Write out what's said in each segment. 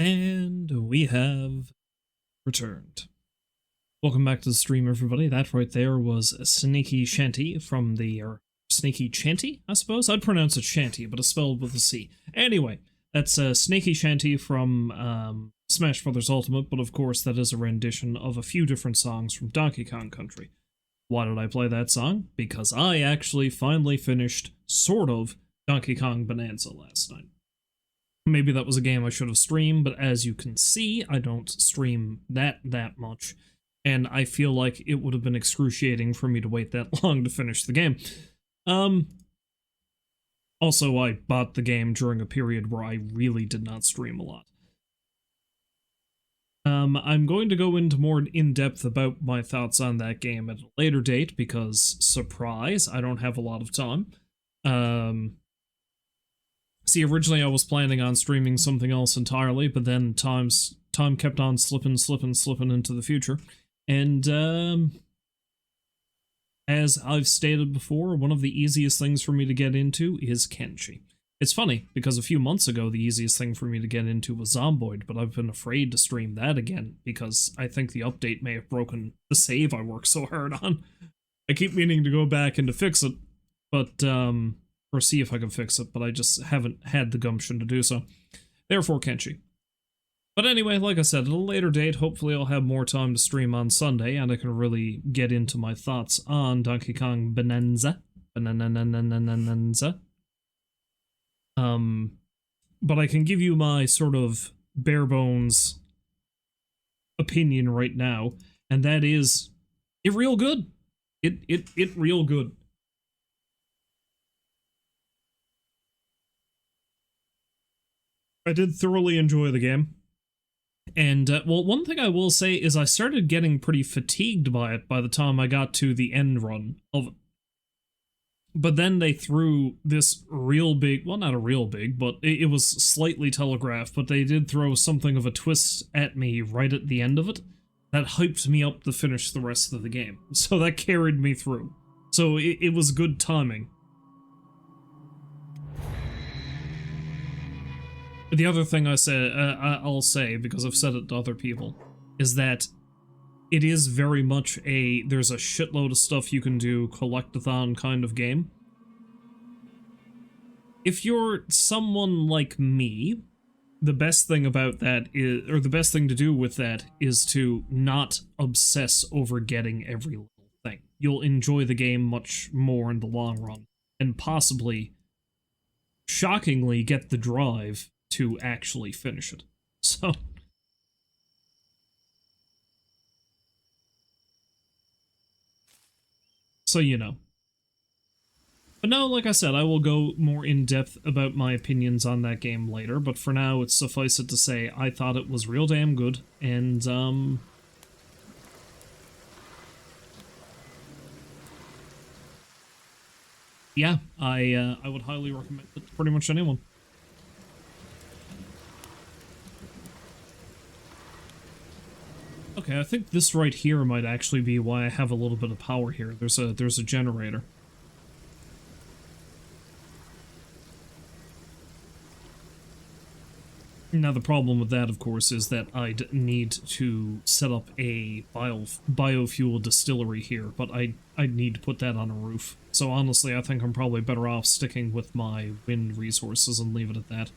And we have returned. Welcome back to the stream, everybody. That right there was Sneaky Shanty from the... Sneaky Chanty, I suppose? I'd pronounce it Shanty, but it's spelled with a C. Anyway, that's Sneaky Shanty from Smash Bros. Ultimate, but of course that is a rendition of a few different songs from Donkey Kong Country. Why did I play that song? Because I actually finally finished, sort of, Donkey Kong Bonanza last night. Maybe that was a game I should have streamed, but as you can see, I don't stream that much, and I feel like it would have been excruciating for me to wait that long to finish the game. Also, I bought the game during a period where I really did not stream a lot. I'm going to go into more in-depth about my thoughts on that game at a later date, because, surprise, I don't have a lot of time. See, originally I was planning on streaming something else entirely, but then time kept on slipping into the future. And, as I've stated before, one of the easiest things for me to get into is Kenshi. It's funny, because a few months ago the easiest thing for me to get into was Zomboid, but I've been afraid to stream that again, because I think the update may have broken the save I worked so hard on. I keep meaning to go back and to fix it, but, or see if I can fix it, but I just haven't had the gumption to do so. Therefore, Kenshi. But anyway, like I said, at a later date, hopefully I'll have more time to stream on Sunday, and I can really get into my thoughts on Donkey Kong Bonanza. But I can give you my sort of bare bones opinion right now, and that is, it real good. It real good. I did thoroughly enjoy the game. And, well, one thing I will say is I started getting pretty fatigued by it by the time I got to the end run of it. But then they threw this real big, well, not a real big, but it was slightly telegraphed, but they did throw something of a twist at me right at the end of it that hyped me up to finish the rest of the game. So that carried me through. So it was good timing. The other thing I'll say, because I've said it to other people, is that it is very much there's a shitload of stuff you can do, collectathon kind of game. If you're someone like me, the best thing about that is, or the best thing to do with that is to not obsess over getting every little thing. You'll enjoy the game much more in the long run, and possibly, shockingly, get the drive to actually finish it. So you know. But no, like I said, I will go more in depth about my opinions on that game later, but for now, it's suffice it to say, I thought it was real damn good, and, yeah, I would highly recommend it to pretty much anyone. Okay, I think this right here might actually be why I have a little bit of power here. There's a generator. Now the problem with that, of course, is that I'd need to set up a biofuel distillery here, but I'd need to put that on a roof. So honestly, I think I'm probably better off sticking with my wind resources and leave it at that.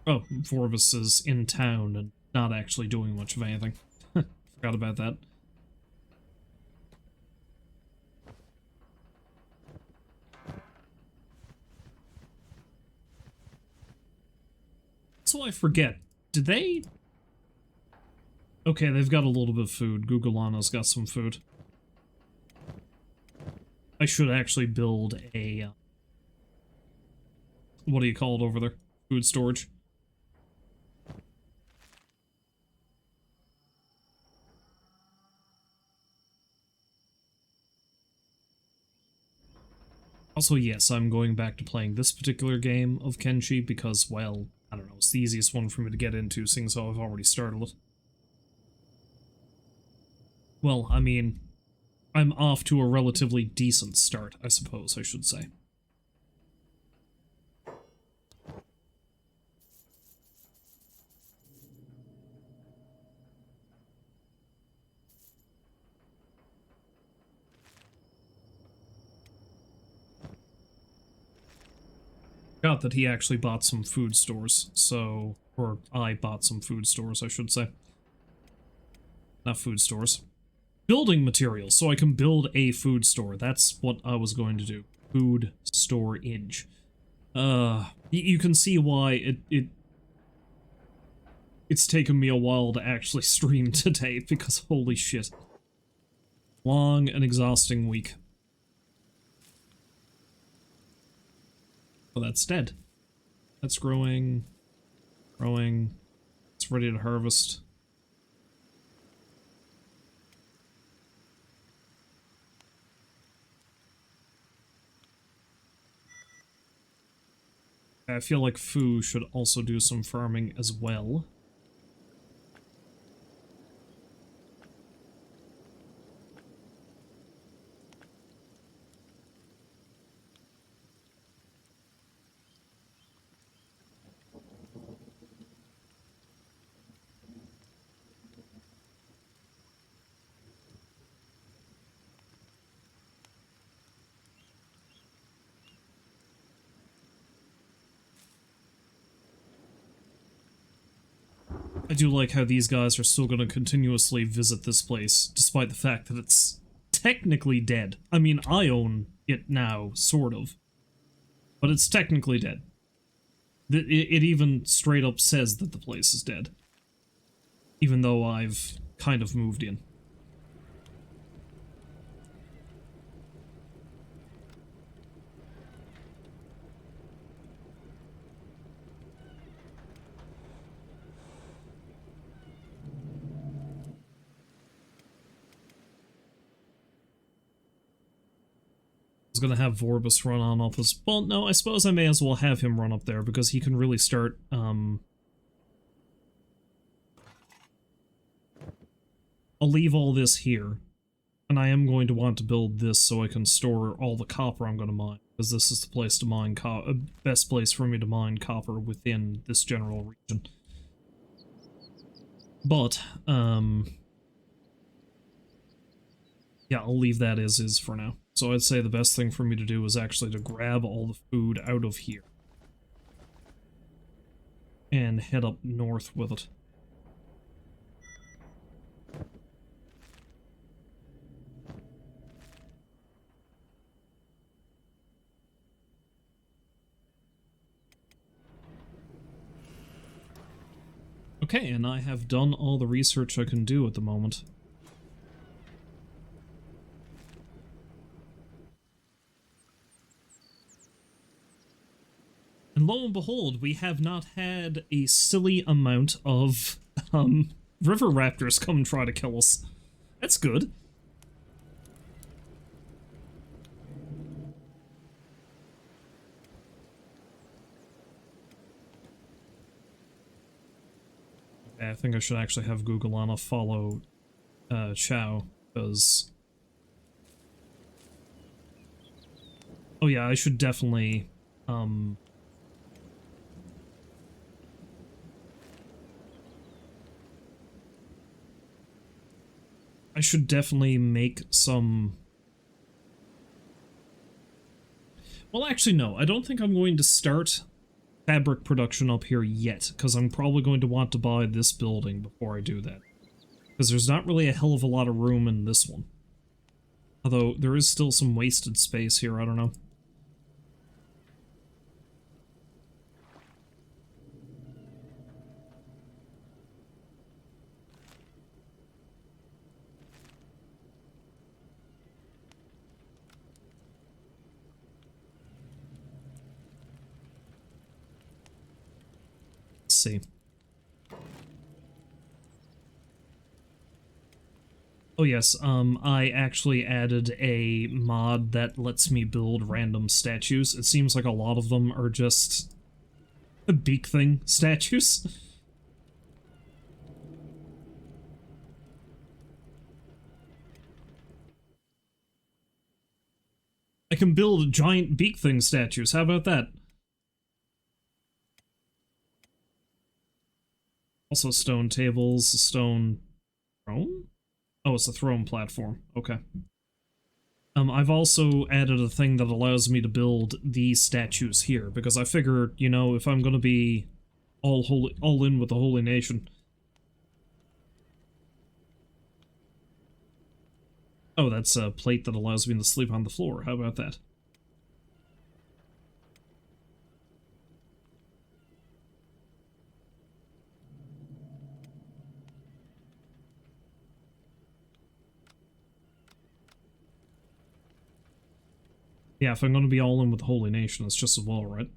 Oh, Vorvis is in town and not actually doing much of anything. Forgot about that. So I forget. Did they... Okay, they've got a little bit of food. Googleana's got some food. I should actually build a... what do you call it over there? Food storage. Also, yes, I'm going back to playing this particular game of Kenshi because, well, I don't know, it's the easiest one for me to get into, seeing as how I've already started it. Well, I mean, I'm off to a relatively decent start, I suppose I should say. Got that he actually bought some food stores, so... Or I bought some food stores, I should say. Not food stores. Building materials, so I can build a food store. That's what I was going to do. Food storage. You can see why it's taken me a while to actually stream today, because holy shit. Long and exhausting week. Oh, that's dead. That's growing. Growing. It's ready to harvest. I feel like Fu should also do some farming as well. I do like how these guys are still going to continuously visit this place, despite the fact that it's technically dead. I mean, I own it now, sort of. But it's technically dead. It even straight up says that the place is dead. Even though I've kind of moved in. Gonna have Vorbis run on off his... Well, no, I suppose I may as well have him run up there, because he can really start, I'll leave all this here, and I am going to want to build this so I can store all the copper I'm going to mine, because this is the place to mine best place for me to mine copper within this general region. But, yeah, I'll leave that as is for now. So I'd say the best thing for me to do is actually to grab all the food out of here. And head up north with it. Okay, and I have done all the research I can do at the moment. And lo and behold, we have not had a silly amount of, river raptors come and try to kill us. That's good. Okay, I think I should actually have Googlana follow, Chow, because... Oh yeah, I should definitely, I should definitely make some... Well, actually, no. I don't think I'm going to start fabric production up here yet, because I'm probably going to want to buy this building before I do that. Because there's not really a hell of a lot of room in this one. Although, there is still some wasted space here, I don't know. See. Oh yes, I actually added a mod that lets me build random statues. It seems like a lot of them are just beak thing statues. I can build giant beak thing statues. How about that? Also stone tables, stone throne? Oh, it's a throne platform. Okay. I've also added a thing that allows me to build these statues here, because I figure, you know, if I'm gonna be all in with the Holy Nation. Oh, that's a plate that allows me to sleep on the floor. How about that? Yeah, if I'm going to be all in with the Holy Nation, it's just as well, right?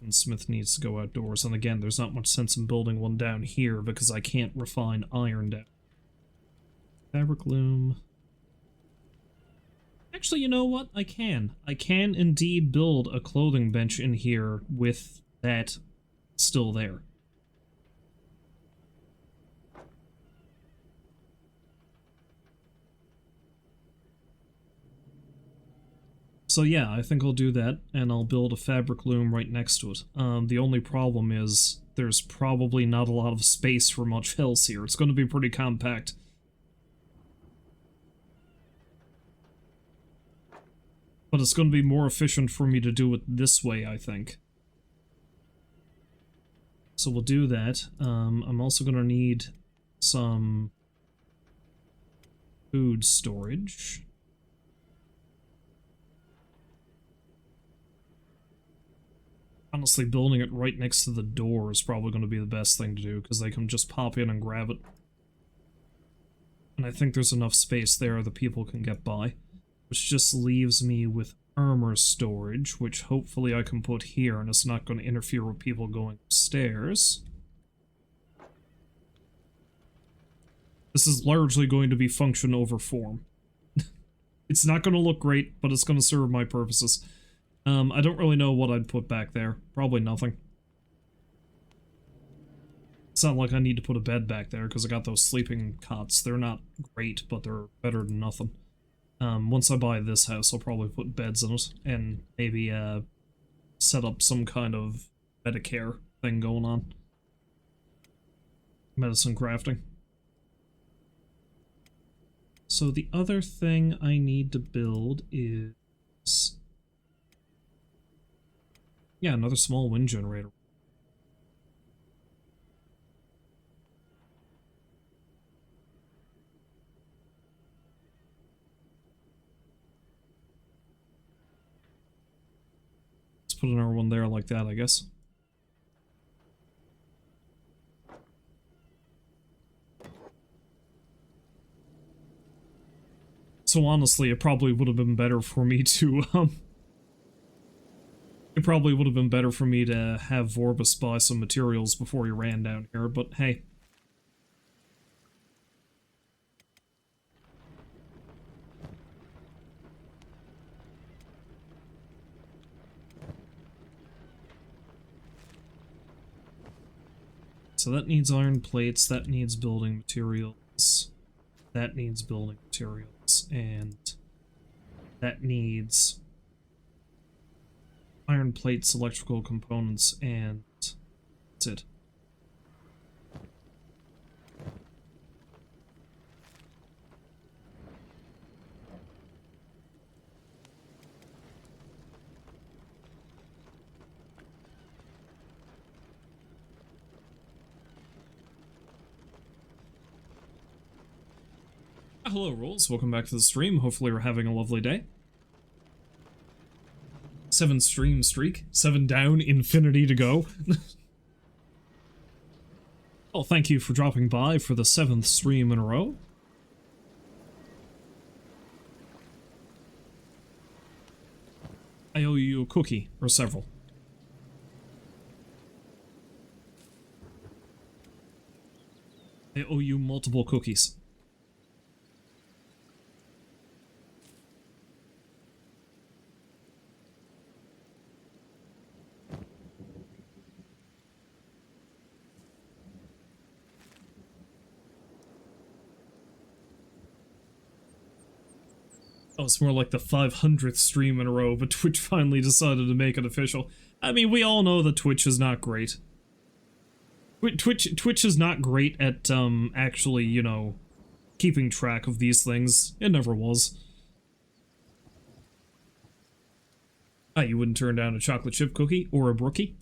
Smith needs to go outdoors, and again, there's not much sense in building one down here because I can't refine iron down. Fabric loom. Actually, you know what? I can. I can indeed build a clothing bench in here with that still there. So yeah, I think I'll do that, and I'll build a fabric loom right next to it. The only problem is there's probably not a lot of space for much else here. It's going to be pretty compact. But it's going to be more efficient for me to do it this way, I think. So we'll do that. I'm also going to need some food storage. Honestly, building it right next to the door is probably going to be the best thing to do, because they can just pop in and grab it. And I think there's enough space there that people can get by. Which just leaves me with armor storage, which hopefully I can put here, and it's not going to interfere with people going upstairs. This is largely going to be function over form. It's not going to look great, but it's going to serve my purposes. I don't really know what I'd put back there. Probably nothing. It's not like I need to put a bed back there, because I got those sleeping cots. They're not great, but they're better than nothing. Once I buy this house, I'll probably put beds in it, and maybe, set up some kind of Medicare thing going on. Medicine crafting. So the other thing I need to build is... yeah, another small wind generator. Put another one there like that, I guess. So honestly, it probably would have been better for me to, it probably would have been better for me to have Vorbis buy some materials before he ran down here, but hey. So that needs iron plates, that needs building materials, that needs building materials, and that needs iron plates, electrical components, and that's it. Hello, Rolls. Welcome back to the stream. Hopefully you're having a lovely day. 7 stream streak. 7 down, infinity to go. Well, thank you for dropping by for the 7th stream in a row. I owe you a cookie, or several. I owe you multiple cookies. Oh, it's more like the 500th stream in a row, but Twitch finally decided to make it official. I mean, we all know that Twitch is not great. Twitch is not great at, actually, you know, keeping track of these things. It never was. Ah, you wouldn't turn down a chocolate chip cookie or a brookie?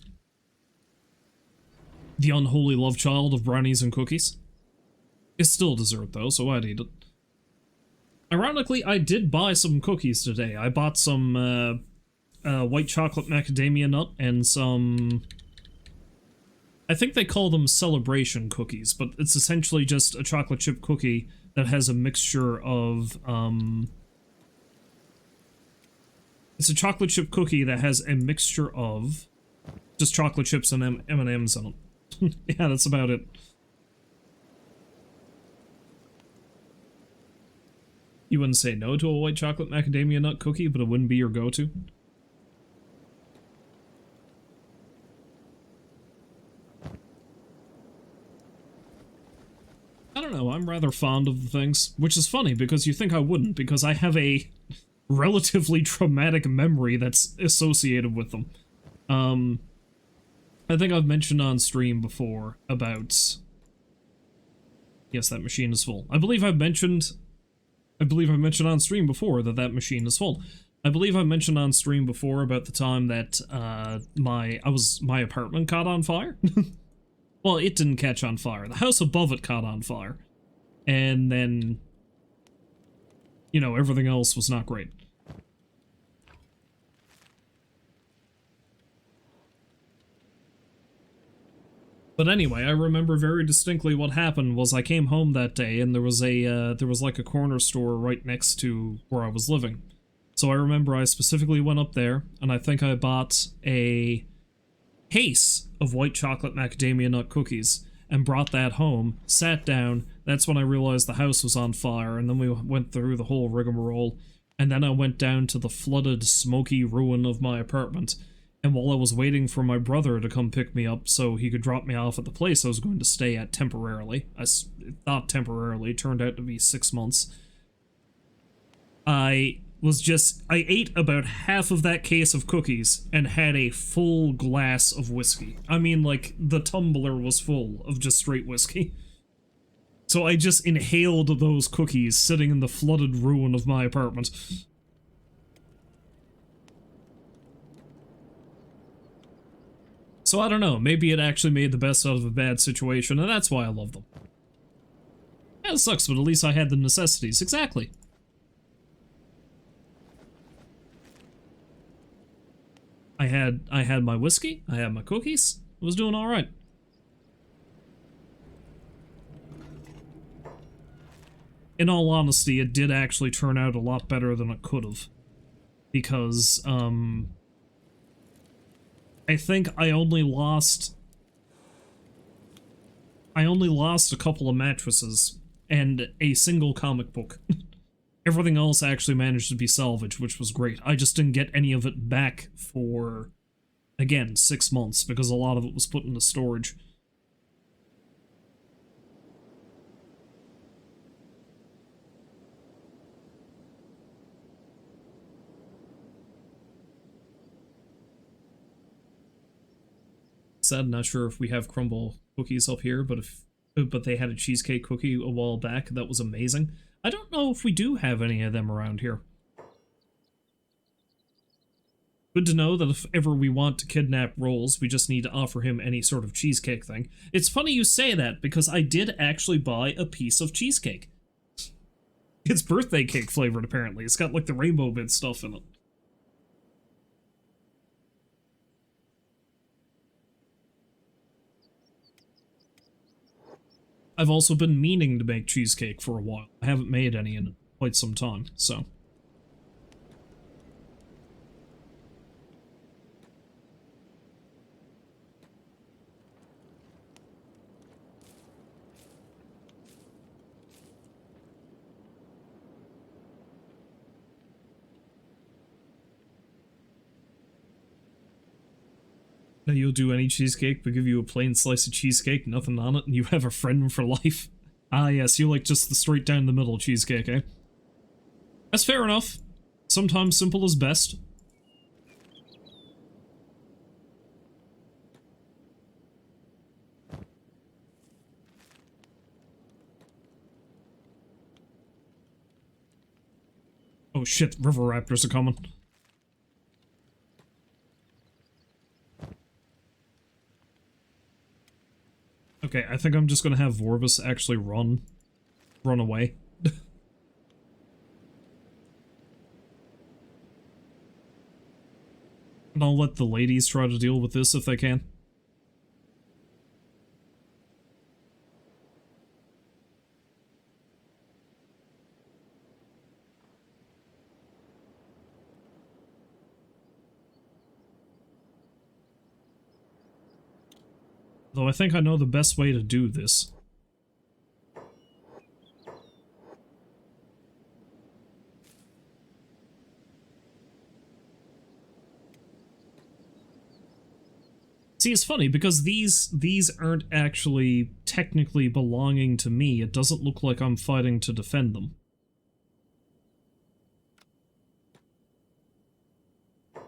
The unholy love child of brownies and cookies? It's still dessert, though, so I'd eat it. Ironically, I did buy some cookies today. I bought some, white chocolate macadamia nut and some... I think they call them celebration cookies, but it's essentially just a chocolate chip cookie that has a mixture of, It's a chocolate chip cookie that has a mixture of just chocolate chips and M&M's in it. Yeah, that's about it. You wouldn't say no to a white chocolate macadamia nut cookie, but it wouldn't be your go-to? I don't know, I'm rather fond of the things, which is funny because you think I wouldn't, because I have a relatively traumatic memory that's associated with them. I think I've mentioned on stream before about... Yes, that machine is full. I believe I've mentioned on stream before that that machine is full. I believe I mentioned on stream before about the time that, my apartment caught on fire. Well, it didn't catch on fire. The house above it caught on fire. And then, you know, everything else was not great. But anyway, I remember very distinctly what happened was I came home that day and there was like a corner store right next to where I was living. So I remember I specifically went up there and I think I bought a case of white chocolate macadamia nut cookies and brought that home, sat down. That's when I realized the house was on fire, and then we went through the whole rigmarole, and then I went down to the flooded, smoky ruin of my apartment, and while I was waiting for my brother to come pick me up so he could drop me off at the place I was going to stay at temporarily, I thought temporarily, turned out to be 6 months, I ate about half of that case of cookies and had a full glass of whiskey. I mean, like, the tumbler was full of just straight whiskey. So I just inhaled those cookies sitting in the flooded ruin of my apartment. So I don't know, maybe it actually made the best out of a bad situation, and that's why I love them. Yeah, it sucks, but at least I had the necessities. Exactly. I had my whiskey, I had my cookies, I was doing alright. In all honesty, it did actually turn out a lot better than it could have. Because, I think I only lost a couple of mattresses and a single comic book. Everything else actually managed to be salvaged, which was great. I just didn't get any of it back for, again, 6 months, because a lot of it was put into storage. Sad, not sure if we have crumble cookies up here, but they had a cheesecake cookie a while back that was amazing. I don't know if we do have any of them around here. Good to know that if ever we want to kidnap Rolls, we just need to offer him any sort of cheesecake thing. It's funny you say that, because I did actually buy a piece of cheesecake. It's birthday cake flavored, apparently. It's got, like, the rainbow bit stuff in it. I've also been meaning to make cheesecake for a while. I haven't made any in quite some time, so... Now you'll do any cheesecake, but give you a plain slice of cheesecake, nothing on it, and you have a friend for life. Ah yes, you like just the straight down the middle cheesecake, eh? That's fair enough. Sometimes simple is best. Oh shit, river raptors are coming. Okay, I think I'm just gonna have Vorvis actually run away. And I'll let the ladies try to deal with this if they can. Though I think I know the best way to do this. See, it's funny, because these aren't actually technically belonging to me. It doesn't look like I'm fighting to defend them.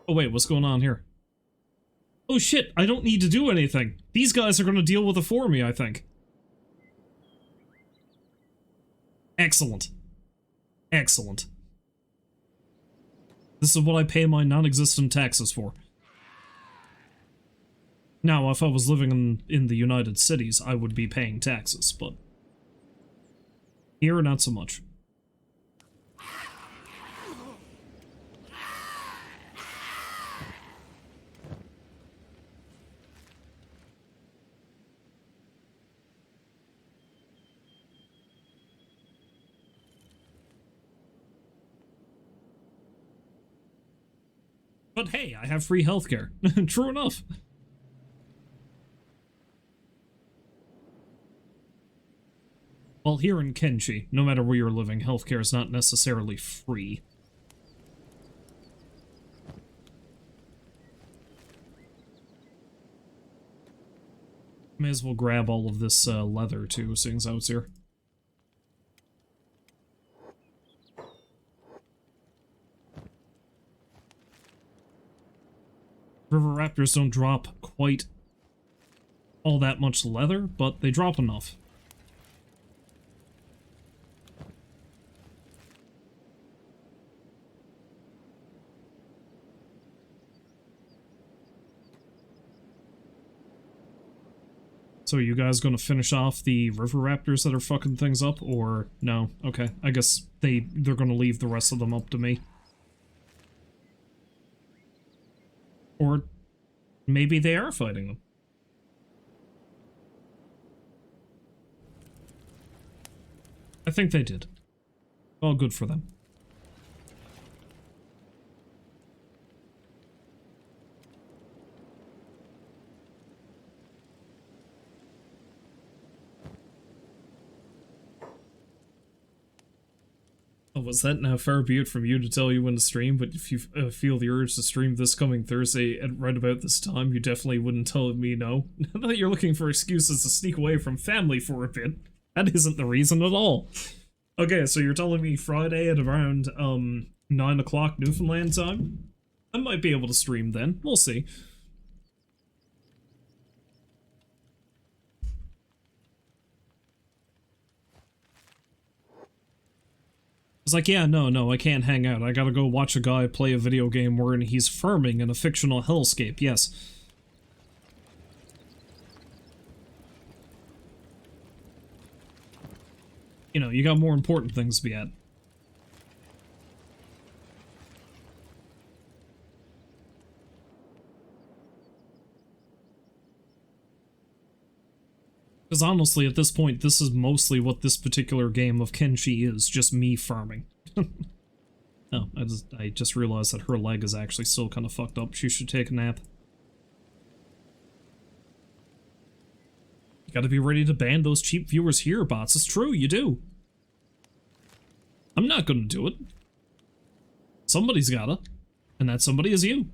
Oh wait, what's going on here? Oh shit, I don't need to do anything. These guys are gonna deal with it for me, I think. Excellent. Excellent. This is what I pay my non-existent taxes for. Now, if I was living in the United Cities, I would be paying taxes, but here, not so much. But hey, I have free healthcare. True enough. Well, here in Kenshi, no matter where you're living, healthcare is not necessarily free. May as well grab all of this leather, too, seeing as I was here. River raptors don't drop quite all that much leather, but they drop enough. So are you guys gonna finish off the river raptors that are fucking things up, or no? Okay, I guess they're gonna leave the rest of them up to me. Or maybe they are fighting them. I think they did. Well, good for them. Oh, was that now far be it from you to tell you when to stream, but if you feel the urge to stream this coming Thursday at right about this time, you definitely wouldn't tell me no. Not that you're looking for excuses to sneak away from family for a bit. That isn't the reason at all. Okay, so you're telling me Friday at around, 9 o'clock Newfoundland time? I might be able to stream then. We'll see. It's like, yeah, no, I can't hang out. I gotta go watch a guy play a video game wherein he's farming in a fictional hellscape, yes. You know, you got more important things to be at. Because honestly, at this point, this is mostly what this particular game of Kenshi is, just me farming. Oh, I just realized that her leg is actually still kind of fucked up. She should take a nap. You gotta be ready to ban those cheap viewers here, bots. It's true, you do. I'm not gonna do it. Somebody's gotta. And that somebody is you.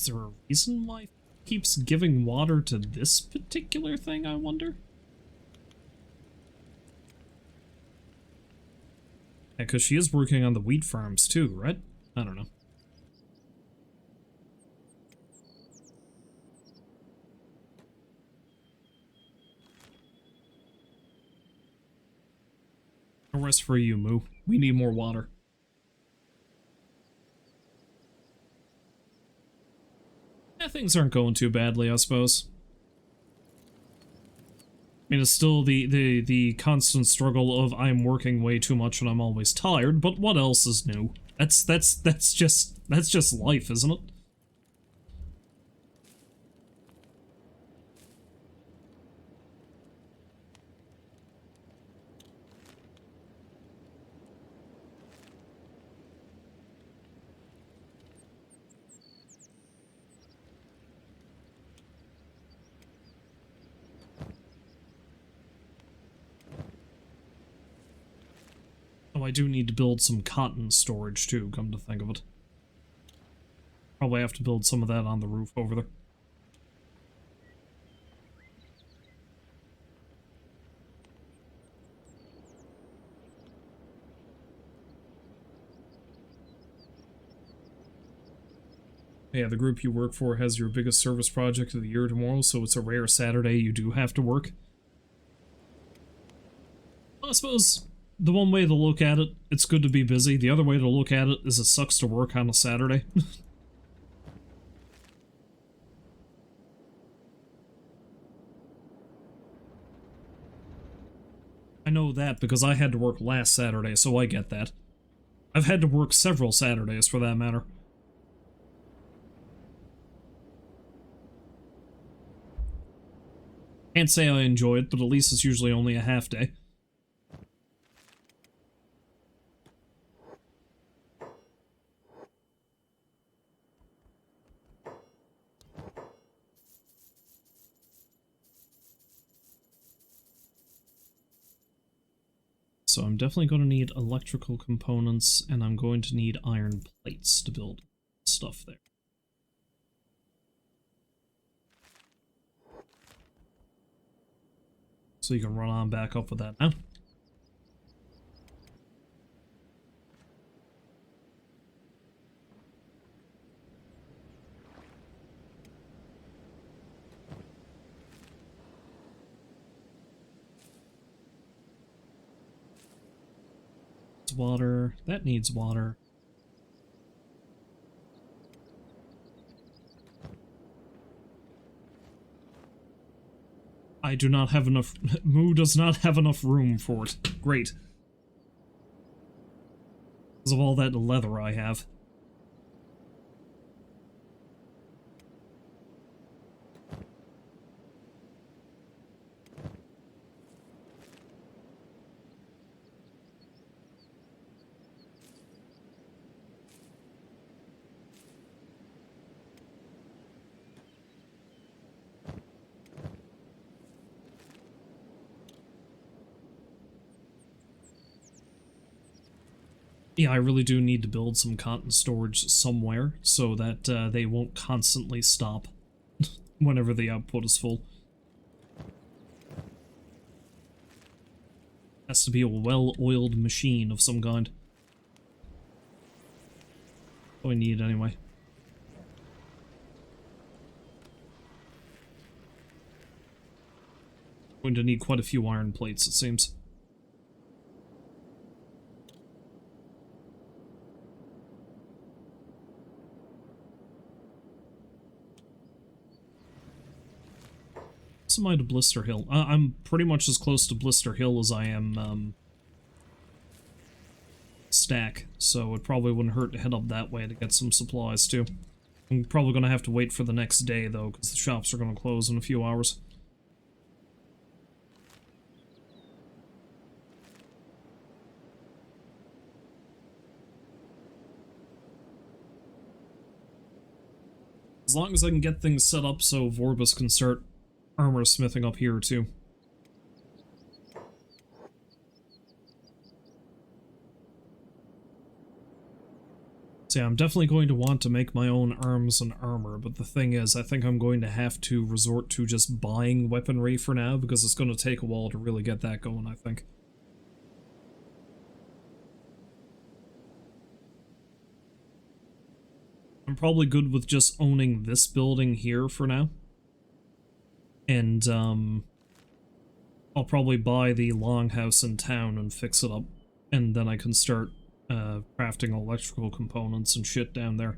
there a reason why it keeps giving water to this particular thing, I wonder? Yeah, because she is working on the wheat farms too, right? I don't know. No rest for you, Moo. We need more water. Yeah, things aren't going too badly, I suppose. I mean, it's still the constant struggle of I'm working way too much and I'm always tired, but what else is new? That's just life, isn't it? Oh, I do need to build some cotton storage too, come to think of it. Probably have to build some of that on the roof over there. Yeah, the group you work for has your biggest service project of the year tomorrow, so it's a rare Saturday you do have to work. Well, I suppose the one way to look at it, it's good to be busy. The other way to look at it is it sucks to work on a Saturday. I know that because I had to work last Saturday, so I get that. I've had to work several Saturdays for that matter. Can't say I enjoy it, but at least it's usually only a half day. So I'm definitely going to need electrical components, and I'm going to need iron plates to build stuff there. So you can run on back up with that now. Water. That needs water. I do not have enough... Moo does not have enough room for it. Great. Because of all that leather I have. Yeah, I really do need to build some cotton storage somewhere so that they won't constantly stop whenever the output is full. Has to be a well-oiled machine of some kind. What do I need anyway? Going to need quite a few iron plates, it seems. Am I to Blister Hill? I'm pretty much as close to Blister Hill as I am, Stack, so it probably wouldn't hurt to head up that way to get some supplies, too. I'm probably gonna have to wait for the next day, though, because the shops are gonna close in a few hours. As long as I can get things set up so Vorbis can start armor smithing up here, too. So yeah, I'm definitely going to want to make my own arms and armor, but the thing is, I think I'm going to have to resort to just buying weaponry for now, because it's going to take a while to really get that going, I think. I'm probably good with just owning this building here for now. And, I'll probably buy the longhouse in town and fix it up. And then I can start, crafting electrical components and shit down there.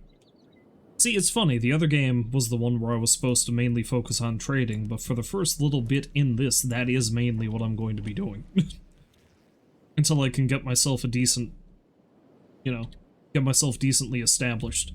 See, it's funny, the other game was the one where I was supposed to mainly focus on trading, but for the first little bit in this, that is mainly what I'm going to be doing. Until I can get myself a decent, you know, get myself decently established.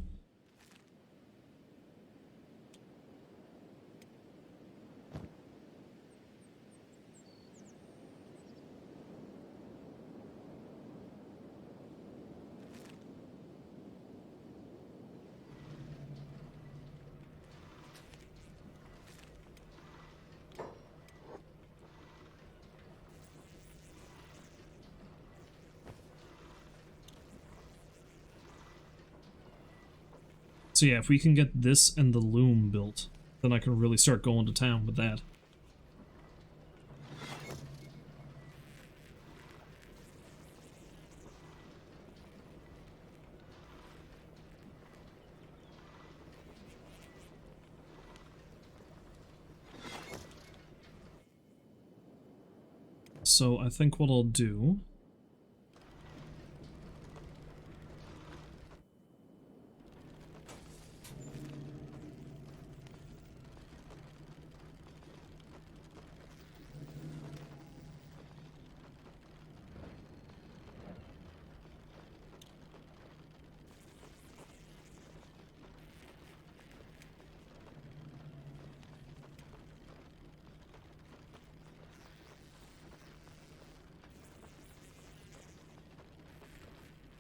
So yeah, if we can get this and the loom built, then I can really start going to town with that. So I think what I'll do...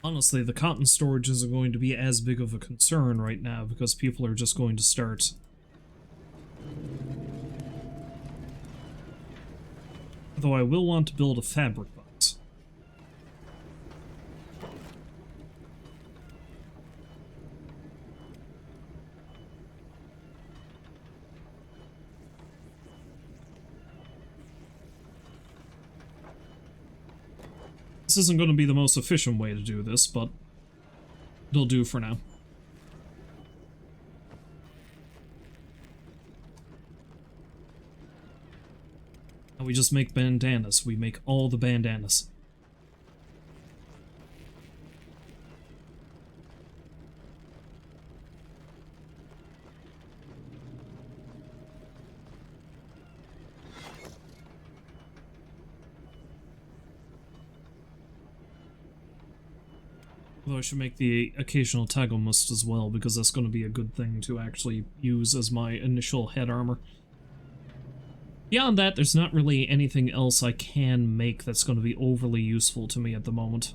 Honestly, the cotton storage isn't going to be as big of a concern right now because people are just going to start... Though I will want to build a fabric box. This isn't going to be the most efficient way to do this, but it'll do for now. And we just make bandanas. We make all the bandanas. Although I should make the occasional Tagelmust as well, because that's going to be a good thing to actually use as my initial head armor. Beyond that, there's not really anything else I can make that's going to be overly useful to me at the moment.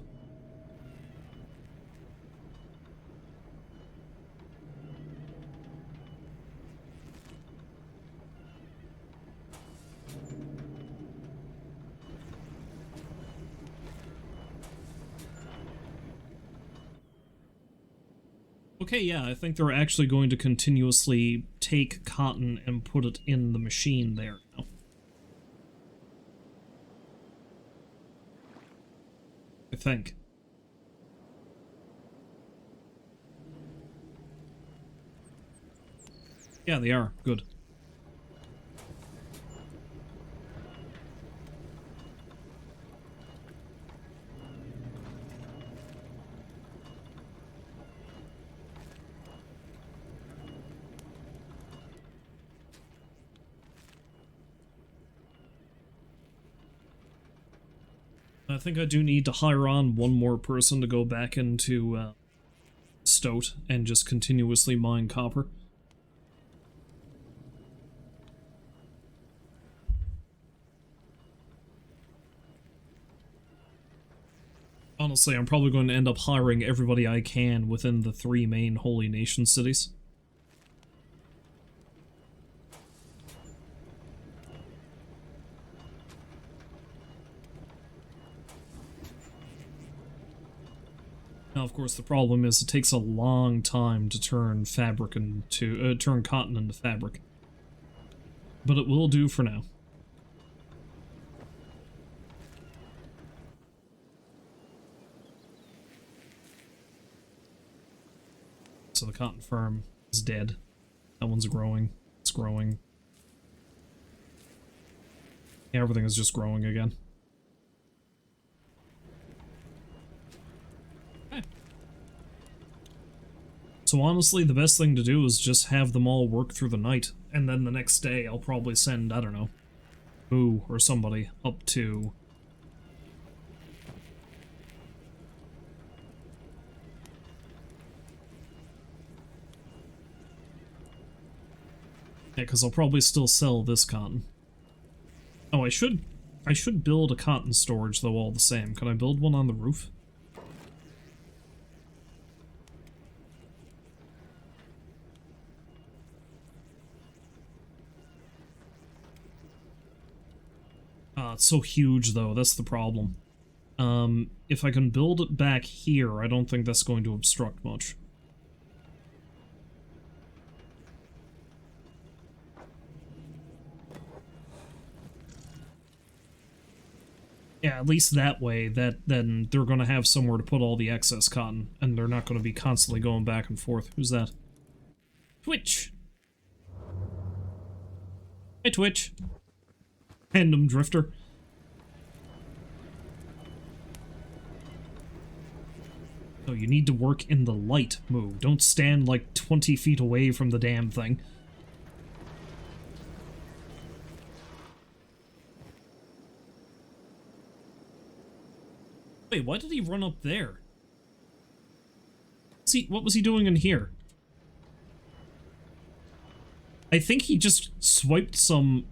Okay, yeah, I think they're actually going to continuously take cotton and put it in the machine there now. I think. Yeah, they are. Good. I think I do need to hire on one more person to go back into Stoat and just continuously mine copper. Honestly, I'm probably going to end up hiring everybody I can within the 3 main Holy Nation cities. Now, of course, the problem is it takes a long time to turn fabric into turn cotton into fabric, but it will do for now. So the cotton farm is dead. That one's growing. It's growing. Yeah, everything is just growing again. Okay. So honestly, the best thing to do is just have them all work through the night, and then the next day I'll probably send, I don't know, Boo or somebody up to... Yeah, because I'll probably still sell this cotton. Oh, I should build a cotton storage, though, all the same. Can I build one on the roof? It's so huge, though. That's the problem. If I can build it back here, I don't think that's going to obstruct much. Yeah, at least that way, then they're going to have somewhere to put all the excess cotton, and they're not going to be constantly going back and forth. Who's that? Twitch! Hey, Twitch. Random drifter. So you need to work in the light, Moo. Don't stand like 20 feet away from the damn thing. Wait, why did he run up there? What was he doing in here? I think he just swiped some...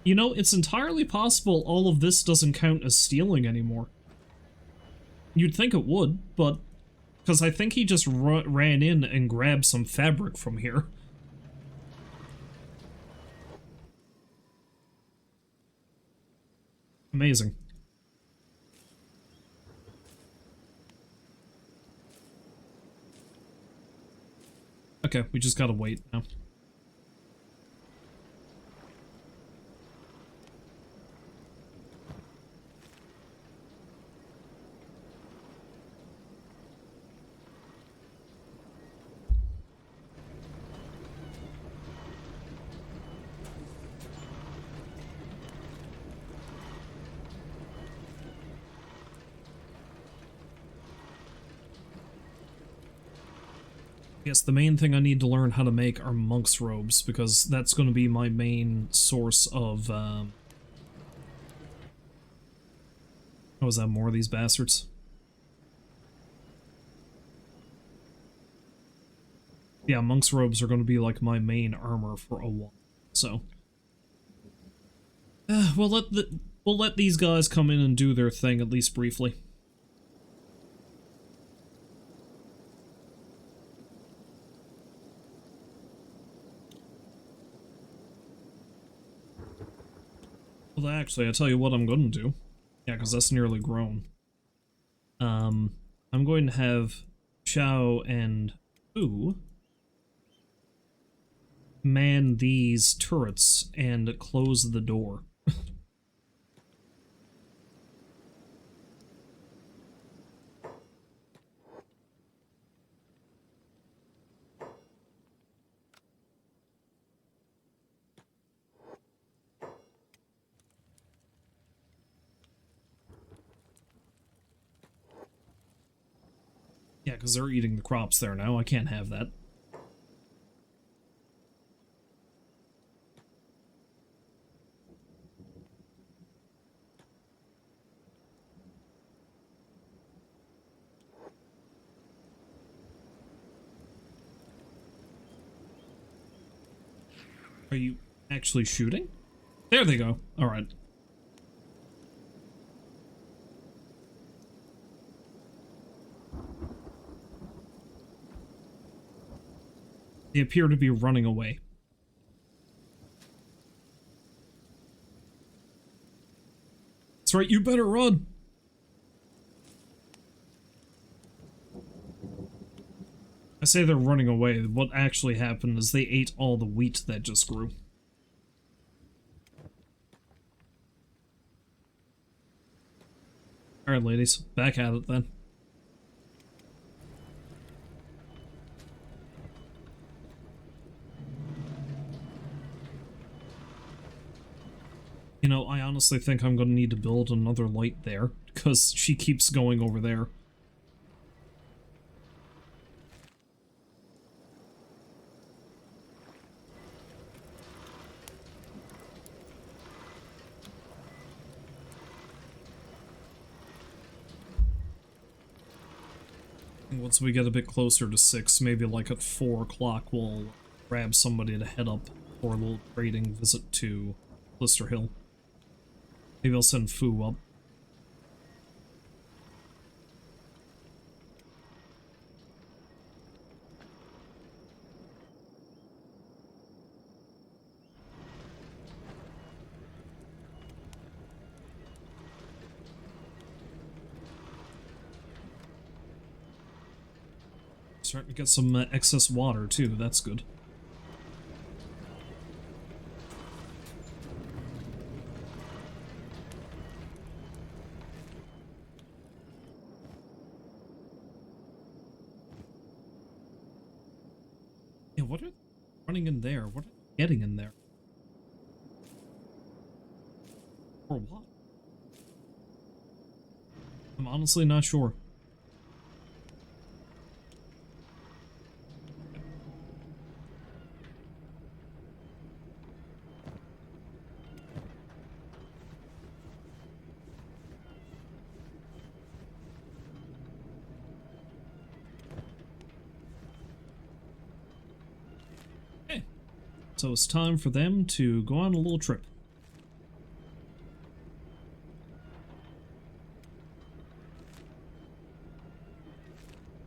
You know, it's entirely possible all of this doesn't count as stealing anymore. You'd think it would, but... Because I think he just ran in and grabbed some fabric from here. Amazing. Okay, we just gotta wait now. Yes, the main thing I need to learn how to make are monk's robes, because that's going to be my main source of, Oh, is that more of these bastards? Yeah, monk's robes are going to be like my main armor for a while, so... we'll let these guys come in and do their thing, at least briefly. Well, actually, I'll tell you what I'm going to do. Yeah, because that's nearly grown. I'm going to have Xiao and Fu man these turrets and close the door. Yeah, because they're eating the crops there now. I can't have that. Are you actually shooting? There they go. Alright. They appear to be running away. That's right, you better run! I say they're running away. What actually happened is they ate all the wheat that just grew. Alright, ladies. Back at it, then. You know, I honestly think I'm gonna need to build another light there, because she keeps going over there. Once we get a bit closer to 6, maybe like at 4 o'clock, we'll grab somebody to head up for a little trading visit to Blister Hill. Maybe I'll send Fu up. Starting to get some excess water, too. That's good. Yeah, what are they running in there? What are they getting in there? Or what? I'm honestly not sure. So it's time for them to go on a little trip.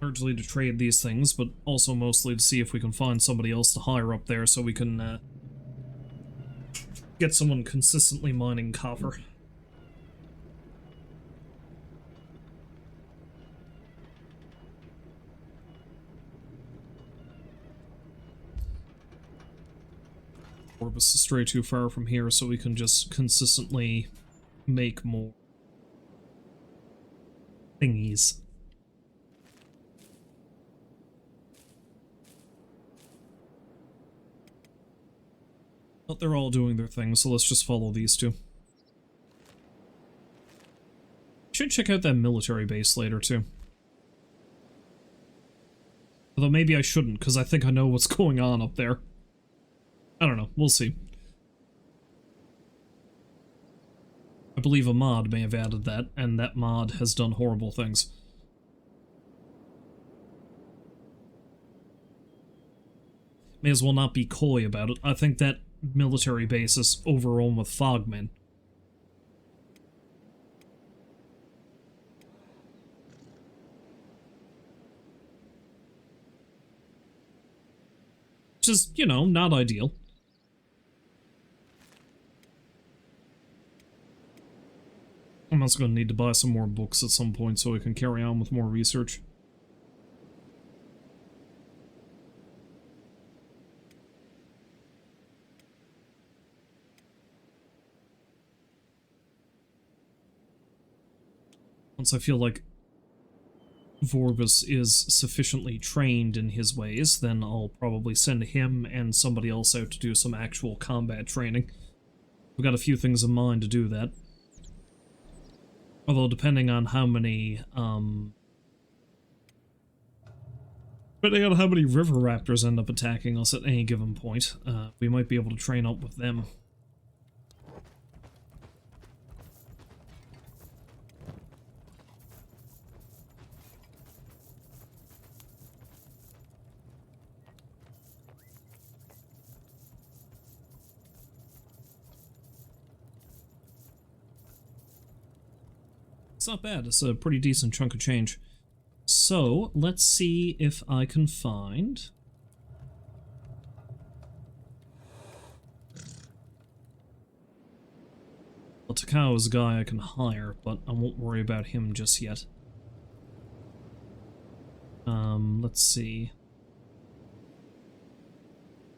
Largely to trade these things, but also mostly to see if we can find somebody else to hire up there so we can get someone consistently mining copper. Orbis is stray too far from here, so we can just consistently make more thingies. But they're all doing their thing, so let's just follow these two. Should check out that military base later, too. Although maybe I shouldn't, because I think I know what's going on up there. I don't know, we'll see. I believe a mod may have added that, and that mod has done horrible things. May as well not be coy about it. I think that military base is overrun with fogmen. Which is, you know, not ideal. I'm also going to need to buy some more books at some point so we can carry on with more research. Once I feel like Vorbis is sufficiently trained in his ways, then I'll probably send him and somebody else out to do some actual combat training. We've got a few things in mind to do that. Although, depending on how many, river raptors end up attacking us at any given point, we might be able to train up with them. It's not bad. It's a pretty decent chunk of change. So, let's see if I can find... a Takao is a guy I can hire, but I won't worry about him just yet. Let's see.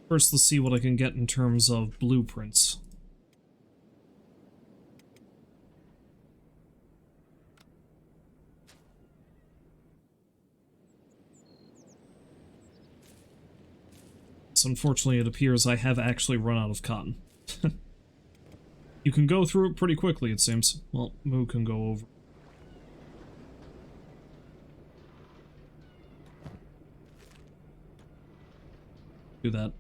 First, let's see what I can get in terms of blueprints. So unfortunately, it appears I have actually run out of cotton. You can go through it pretty quickly, it seems. Well, Moo can go over. Do that.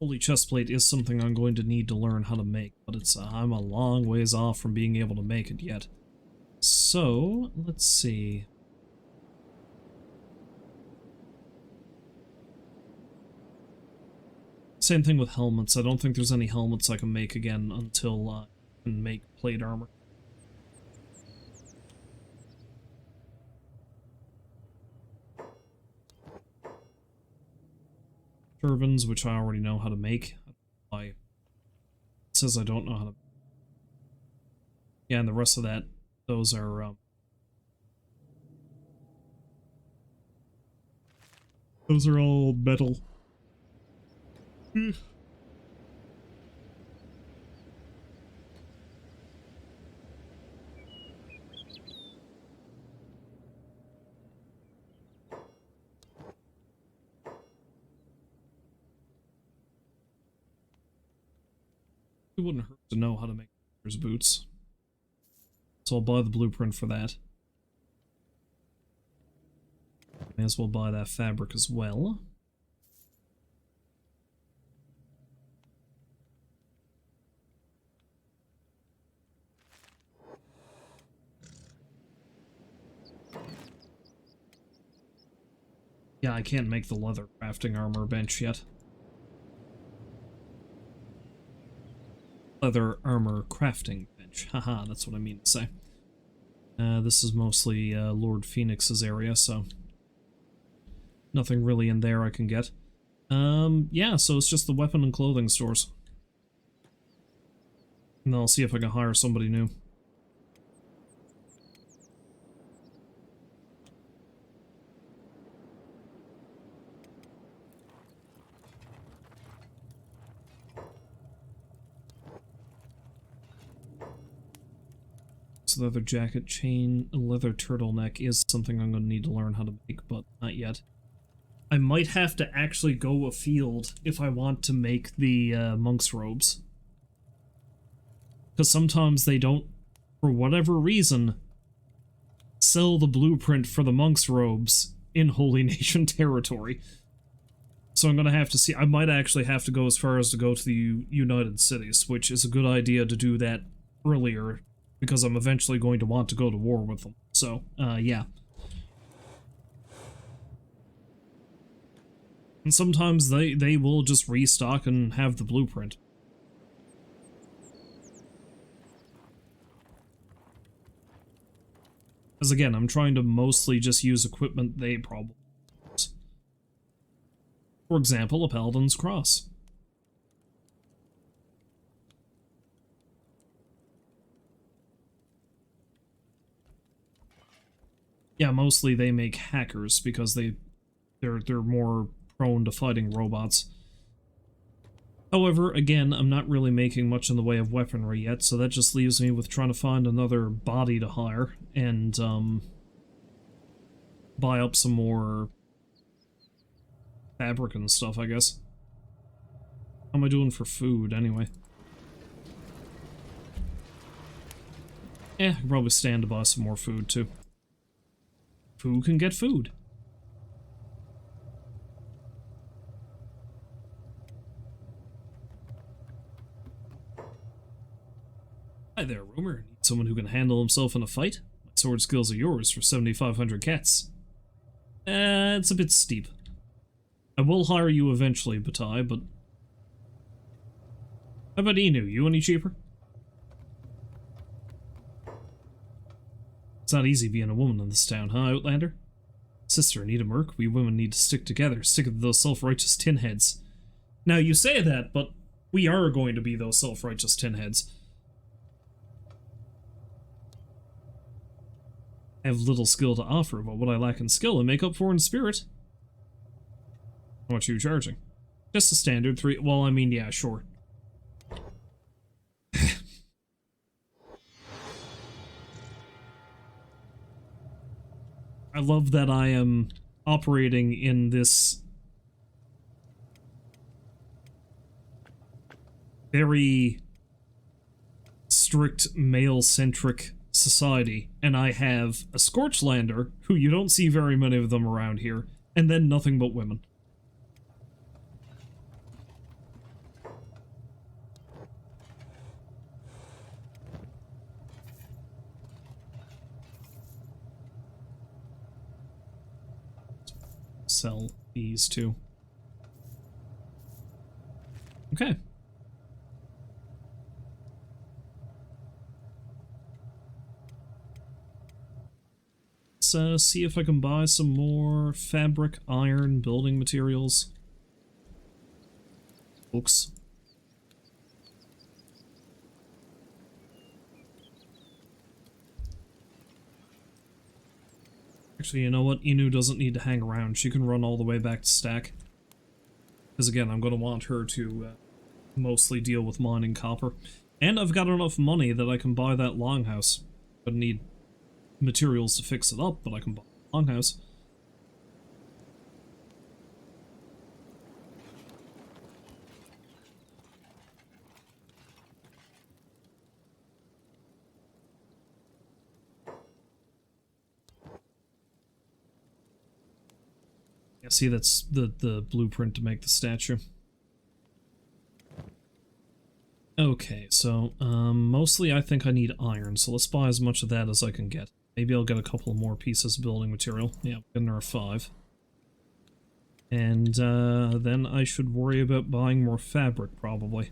Holy chestplate is something I'm going to need to learn how to make, but it's I'm a long ways off from being able to make it yet. So, let's see. Same thing with helmets. I don't think there's any helmets I can make again until I can make plate armor. Turbans, which I already know how to make. It says I don't know how to. Yeah, and the rest of that, those are all metal. It wouldn't hurt to know how to make boots. So I'll buy the blueprint for that. May as well buy that fabric as well. Yeah, I can't make the leather crafting armor bench yet. Leather armor crafting bench. Haha, that's what I mean to say. This is mostly Lord Phoenix's area, so nothing really in there I can get. Yeah, so it's just the weapon and clothing stores. And then I'll see if I can hire somebody new. So leather jacket, chain, leather turtleneck is something I'm going to need to learn how to make, but not yet. I might have to actually go afield if I want to make the monk's robes. Because sometimes they don't, for whatever reason, sell the blueprint for the monk's robes in Holy Nation territory. So I'm going to have to see. I might actually have to go as far as to go to the United Cities, which is a good idea to do that earlier, because I'm eventually going to want to go to war with them. So, yeah. And sometimes they will just restock and have the blueprint. Because again, I'm trying to mostly just use equipment they probably use. For example, a Paladin's Cross. Yeah, mostly they make hackers because they're more prone to fighting robots. However, again, I'm not really making much in the way of weaponry yet, so that just leaves me with trying to find another body to hire and buy up some more fabric and stuff, I guess. How am I doing for food, anyway? I can probably stand to buy some more food, too. Who can get food? Hi there, Roamer. Need someone who can handle himself in a fight? My sword skills are yours for 7,500 cats. It's a bit steep. I will hire you eventually, Batai, but... How about Inu? You any cheaper? It's not easy being a woman in this town, huh, Outlander? Sister, need a merc? We women need to stick together. Stick with those self-righteous tinheads. Now, you say that, but we are going to be those self-righteous tinheads. I have little skill to offer, but what I lack in skill I make up for in spirit. How much are you charging? Just a standard 3. Well, I mean, yeah, sure. I love that I am operating in this very strict male-centric society, and I have a Scorchlander, who you don't see very many of them around here, and then nothing but women. Sell these two. Okay. Let's see if I can buy some more fabric, iron, building materials. Books. Actually, you know what? Inu doesn't need to hang around. She can run all the way back to Stack. Because again, I'm going to want her to mostly deal with mining copper. And I've got enough money that I can buy that longhouse. I need materials to fix it up, but I can buy a longhouse. Yeah, see, that's the blueprint to make the statue. Okay, so, mostly I think I need iron, so let's buy as much of that as I can get. Maybe I'll get a couple more pieces of building material. Yeah, getting her 5. And, then I should worry about buying more fabric, probably.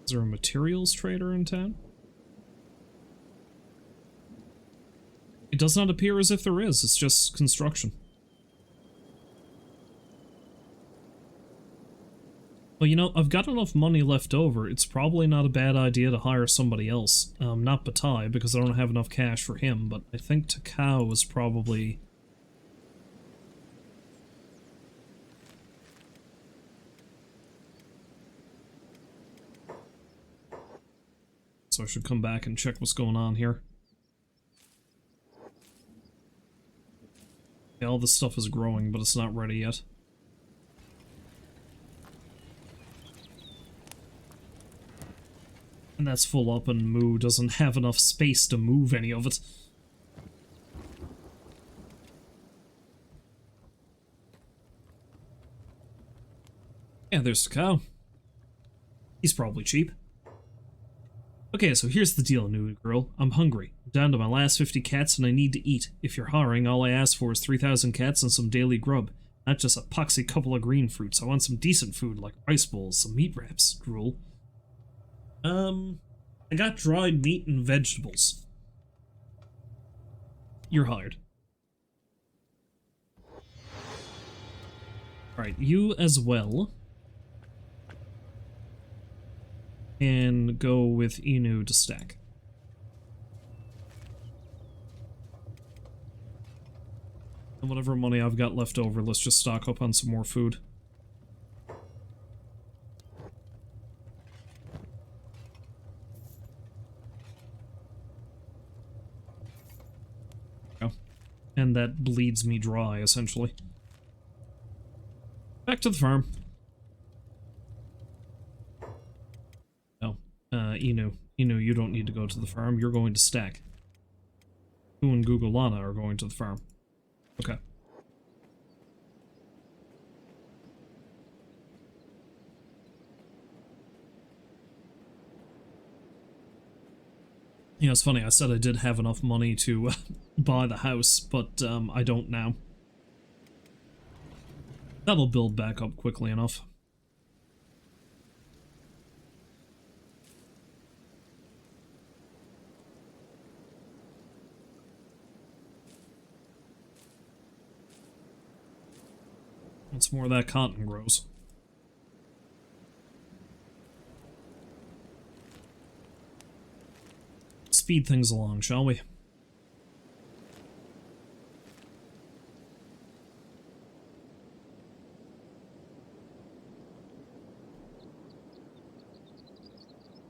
Is there a materials trader in town? It does not appear as if there is, it's just construction. Well, you know, I've got enough money left over. It's probably not a bad idea to hire somebody else. Not Batai, because I don't have enough cash for him, but I think Takao is probably... So I should come back and check what's going on here. Yeah, all this stuff is growing, but it's not ready yet. And that's full up, and Moo doesn't have enough space to move any of it. Yeah, there's the cow. He's probably cheap. Okay, so here's the deal, new girl. I'm hungry. I'm down to my last 50 cats and I need to eat. If you're hiring, all I ask for is 3,000 cats and some daily grub. Not just a poxy couple of green fruits. I want some decent food like rice bowls, some meat wraps, drool. I got dried meat and vegetables. You're hired. Alright, you as well. And go with Inu to Stack. And whatever money I've got left over, let's just stock up on some more food. Oh. And that bleeds me dry, essentially. Back to the farm. Inu, you don't need to go to the farm. You're going to Stack. You and Googlana are going to the farm. Okay. Yeah, it's funny, I said I did have enough money to buy the house, but I don't now. That'll build back up quickly enough. once more of that cotton grows. Speed things along, shall we?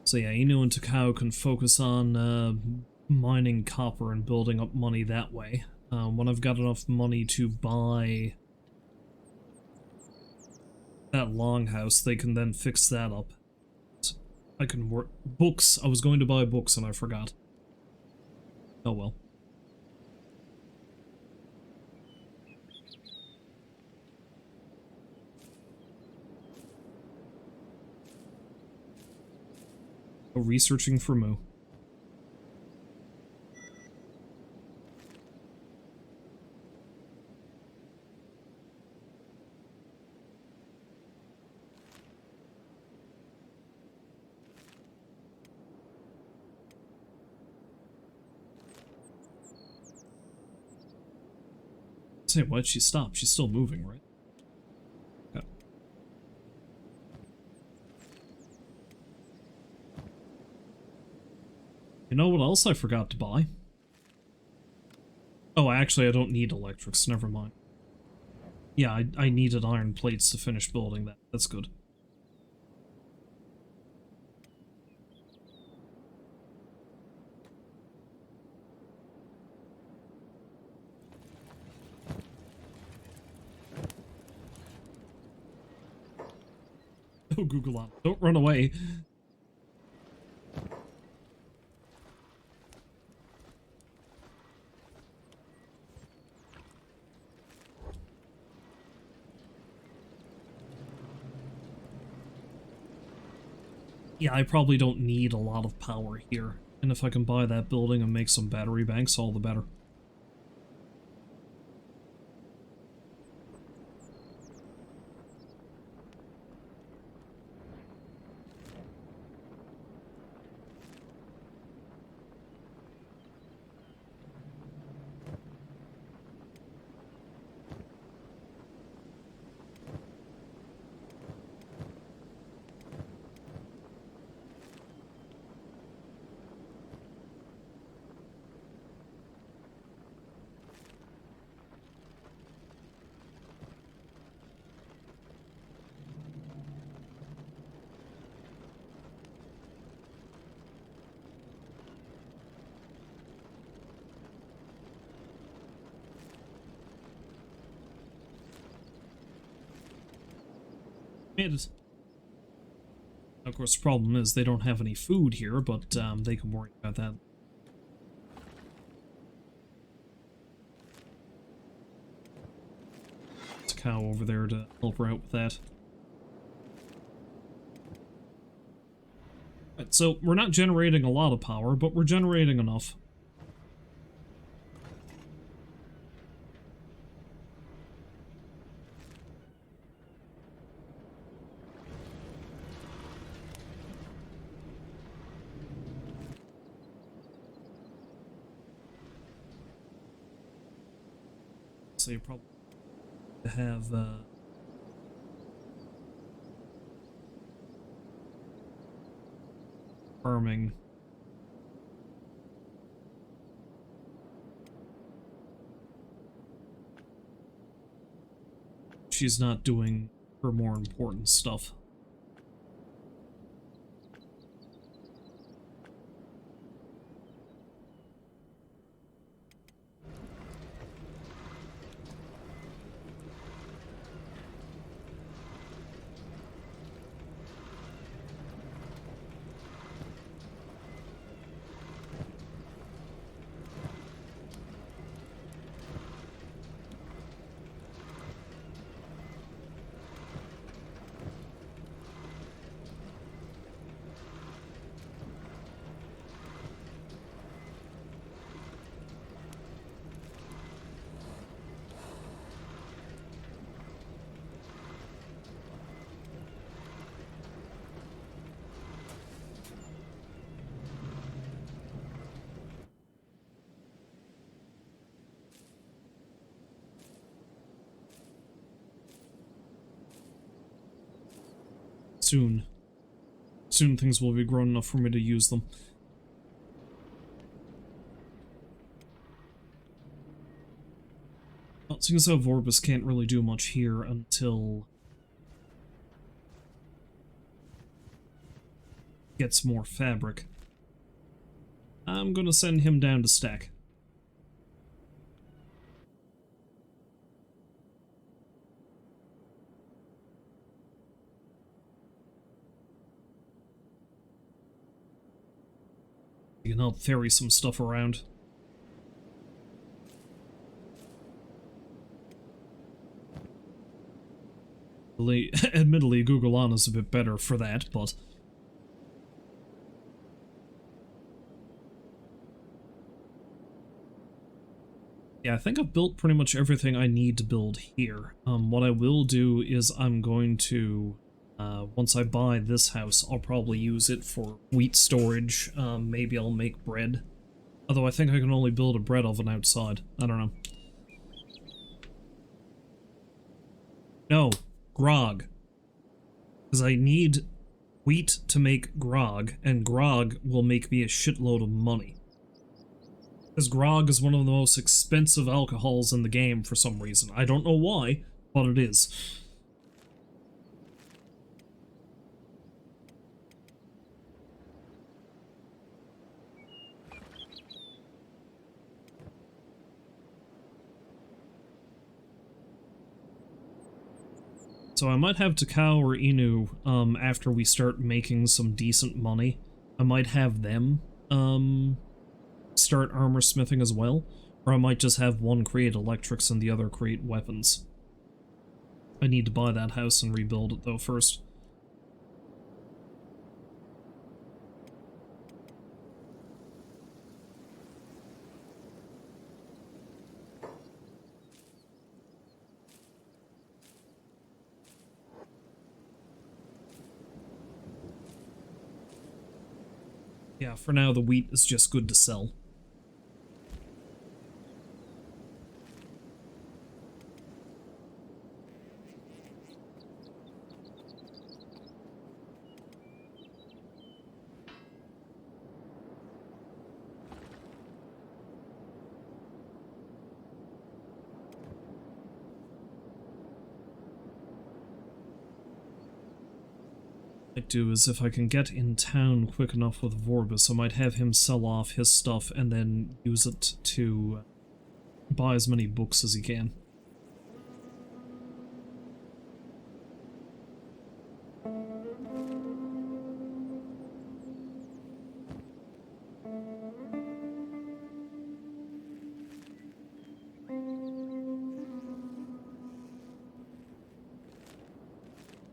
So yeah, Inu and Takao can focus on mining copper and building up money that way. When I've got enough money to buy that longhouse, they can then fix that up. I can work books. I was going to buy books and I forgot. Oh well. Go researching for Moo. Say what? She stopped. She's still moving, right? Okay. You know what else I forgot to buy? Oh, actually, I don't need electrics. Never mind. Yeah, I needed iron plates to finish building that. That's good. Oh, Google on. Don't run away. Yeah, I probably don't need a lot of power here. And if I can buy that building and make some battery banks, all the better. Of course, the problem is they don't have any food here, but they can worry about that. There's a cow over there to help her out with that. Right, so we're not generating a lot of power, but we're generating enough. So you probably have farming. She's not doing her more important stuff. soon. Soon things will be grown enough for me to use them. Well, seeing as how Vorbis can't really do much here until he gets more fabric, I'm gonna send him down to stack. You can help ferry some stuff around. Admittedly, Google On is a bit better for that, but... yeah, I think I've built pretty much everything I need to build here. What I will do is I'm going to... once I buy this house, I'll probably use it for wheat storage. Maybe I'll make bread. Although I think I can only build a bread oven outside. I don't know. No, grog. Because I need wheat to make grog, and grog will make me a shitload of money. Because grog is one of the most expensive alcohols in the game for some reason. I don't know why, but it is. So I might have Takao or Inu, after we start making some decent money. I might have them, start armor smithing as well. Or I might just have one create electrics and the other create weapons. I need to buy that house and rebuild it, though, first. Yeah, for now the wheat is just good to sell. What I do is if I can get in town quick enough with Vorbis, I might have him sell off his stuff and then use it to buy as many books as he can.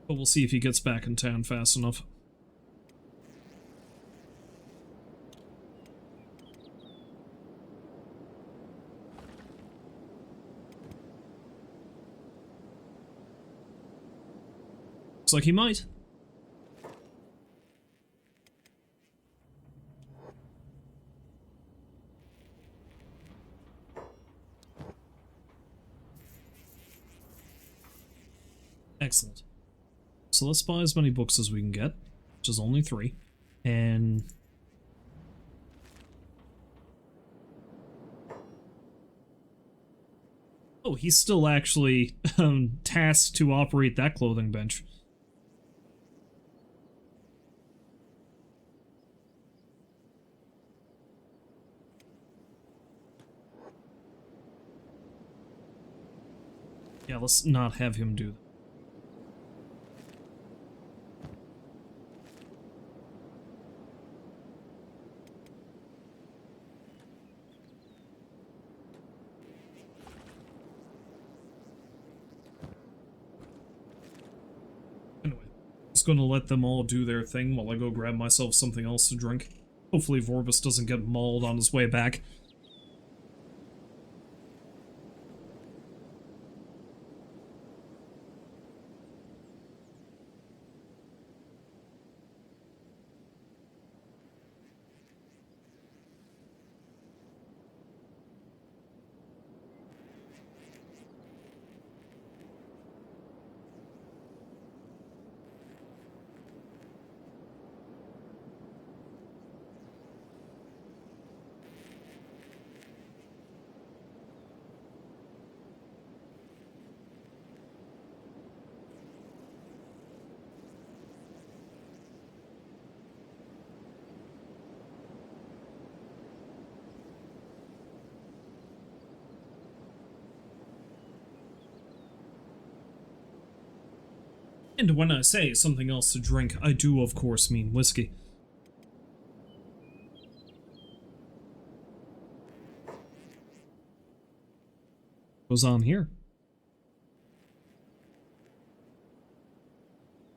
But we'll see if he gets back in town fast enough. Looks like he might. Excellent. So let's buy as many books as we can get, which is only 3, and... oh, he's still actually tasked to operate that clothing bench. Yeah, let's not have him do that. Anyway, just gonna let them all do their thing while I go grab myself something else to drink. Hopefully Vorbis doesn't get mauled on his way back. And when I say something else to drink, I do of course mean whiskey. Goes on here.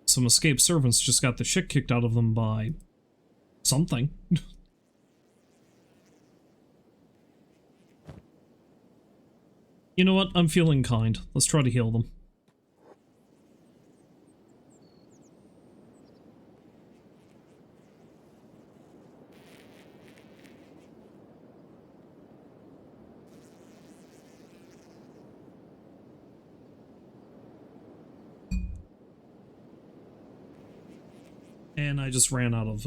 Some escaped servants just got the shit kicked out of them by something. You know what? I'm feeling kind. Let's try to heal them. And I just ran out of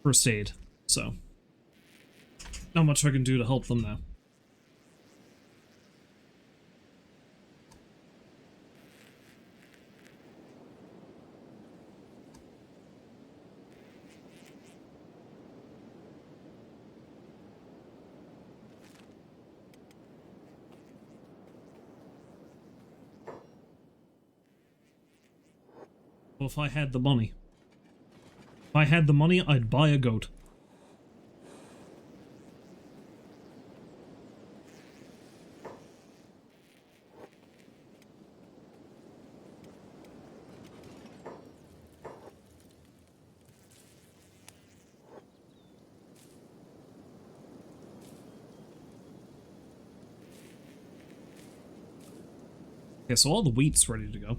first aid, so not much I can do to help them now. Well, if I had the money. If I had the money, I'd buy a goat. Okay, so all the wheat's ready to go.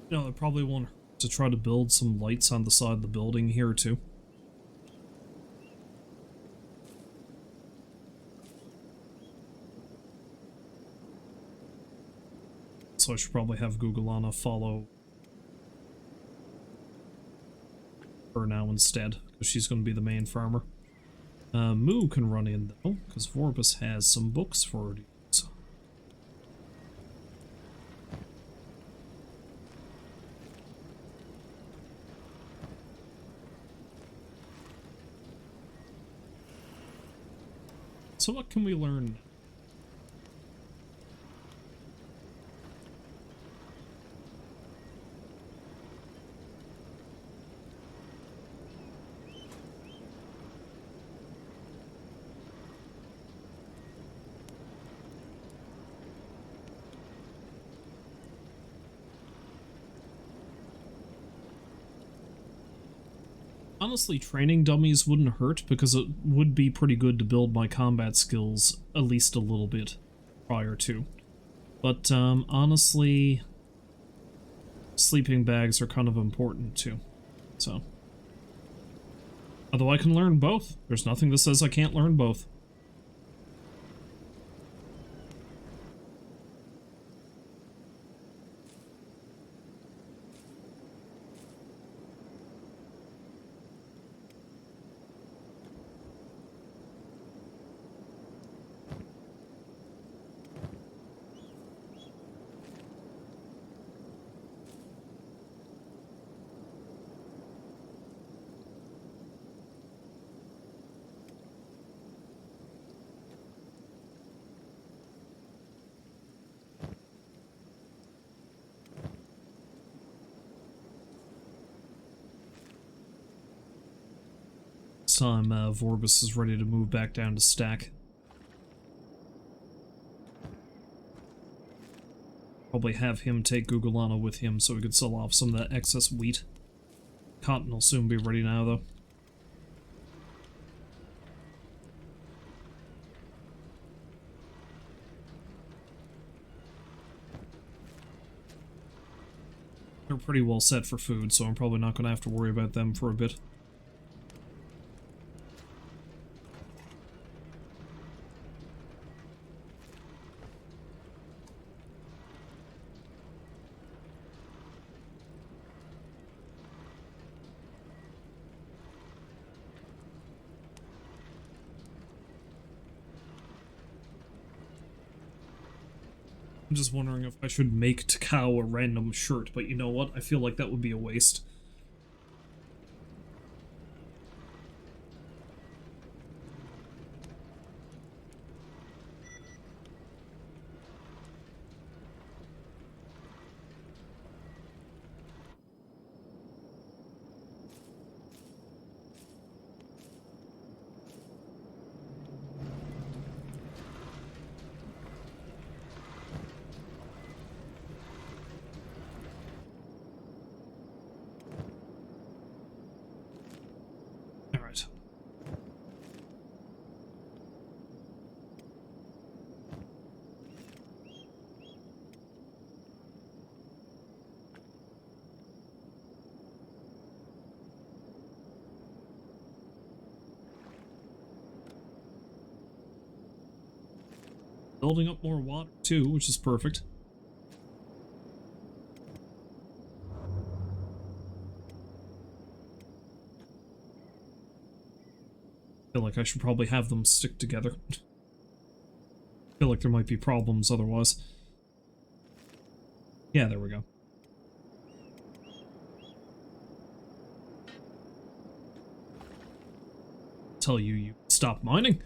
You know, it probably won't hurt to try to build some lights on the side of the building here, too. So I should probably have Googlana follow her now instead, because she's going to be the main farmer. Moo can run in, though, because Vorbis has some books for her to use. So what can we learn? Honestly, training dummies wouldn't hurt because it would be pretty good to build my combat skills at least a little bit prior to. But honestly, sleeping bags are kind of important too. So, although I can learn both, there's nothing that says I can't learn both. This time, Vorbis is ready to move back down to stack. Probably have him take Googlana with him so we could sell off some of that excess wheat. Cotton will soon be ready now, though. They're pretty well set for food, so I'm probably not going to have to worry about them for a bit. I'm just wondering if I should make Takao a random shirt, but you know what? I feel like that would be a waste. Alright. Building up more water too, which is perfect. I feel like I should probably have them stick together. I feel like there might be problems otherwise. Yeah, there we go. Tell you, you stop mining.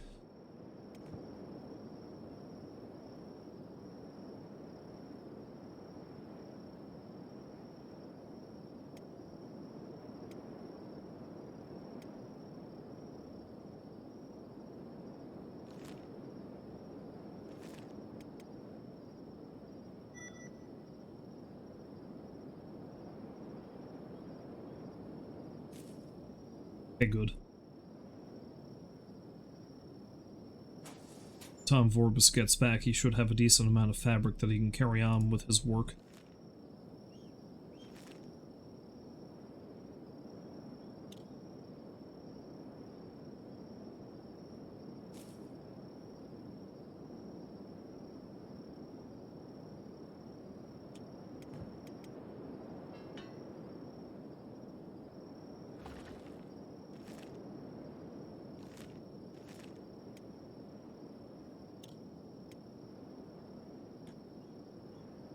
Okay, good. Tom Vorbis gets back, he should have a decent amount of fabric that he can carry on with his work.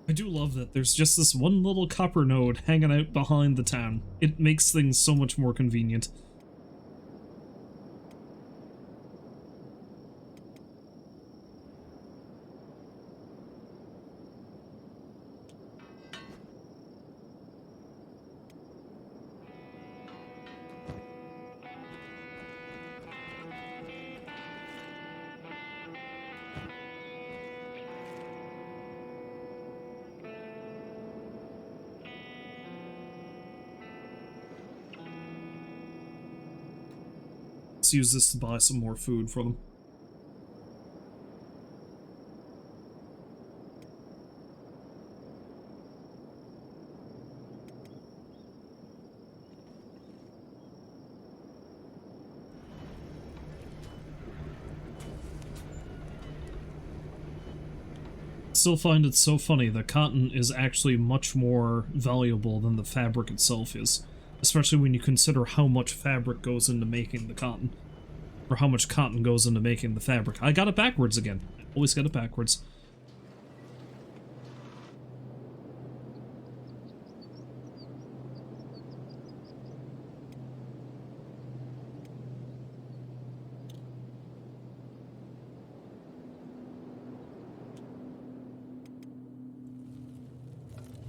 I do love that there's just this one little copper node hanging out behind the town. It makes things so much more convenient. Let's use this to buy some more food for them. Still find it so funny that cotton is actually much more valuable than the fabric itself is, especially when you consider how much fabric goes into making the cotton, or how much cotton goes into making the fabric. I got it backwards again. I always get it backwards.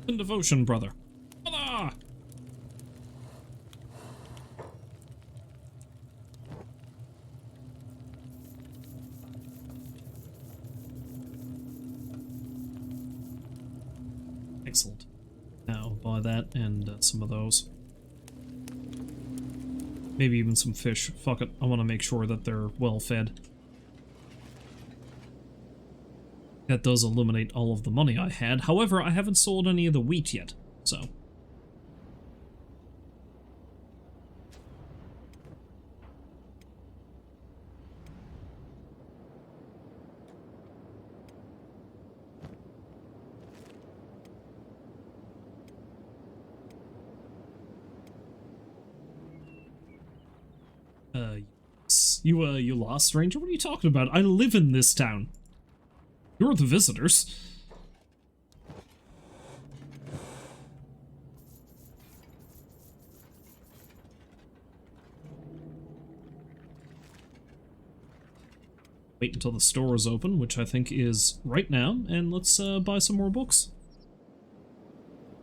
In devotion, brother. Hola! Excellent. Now, buy that and some of those. Maybe even some fish. Fuck it. I want to make sure that they're well fed. That does eliminate all of the money I had. However, I haven't sold any of the wheat yet, so. Yes. You lost, stranger? What are you talking about? I live in this town. You're the visitors. wait until the store is open, which I think is right now, and let's buy some more books.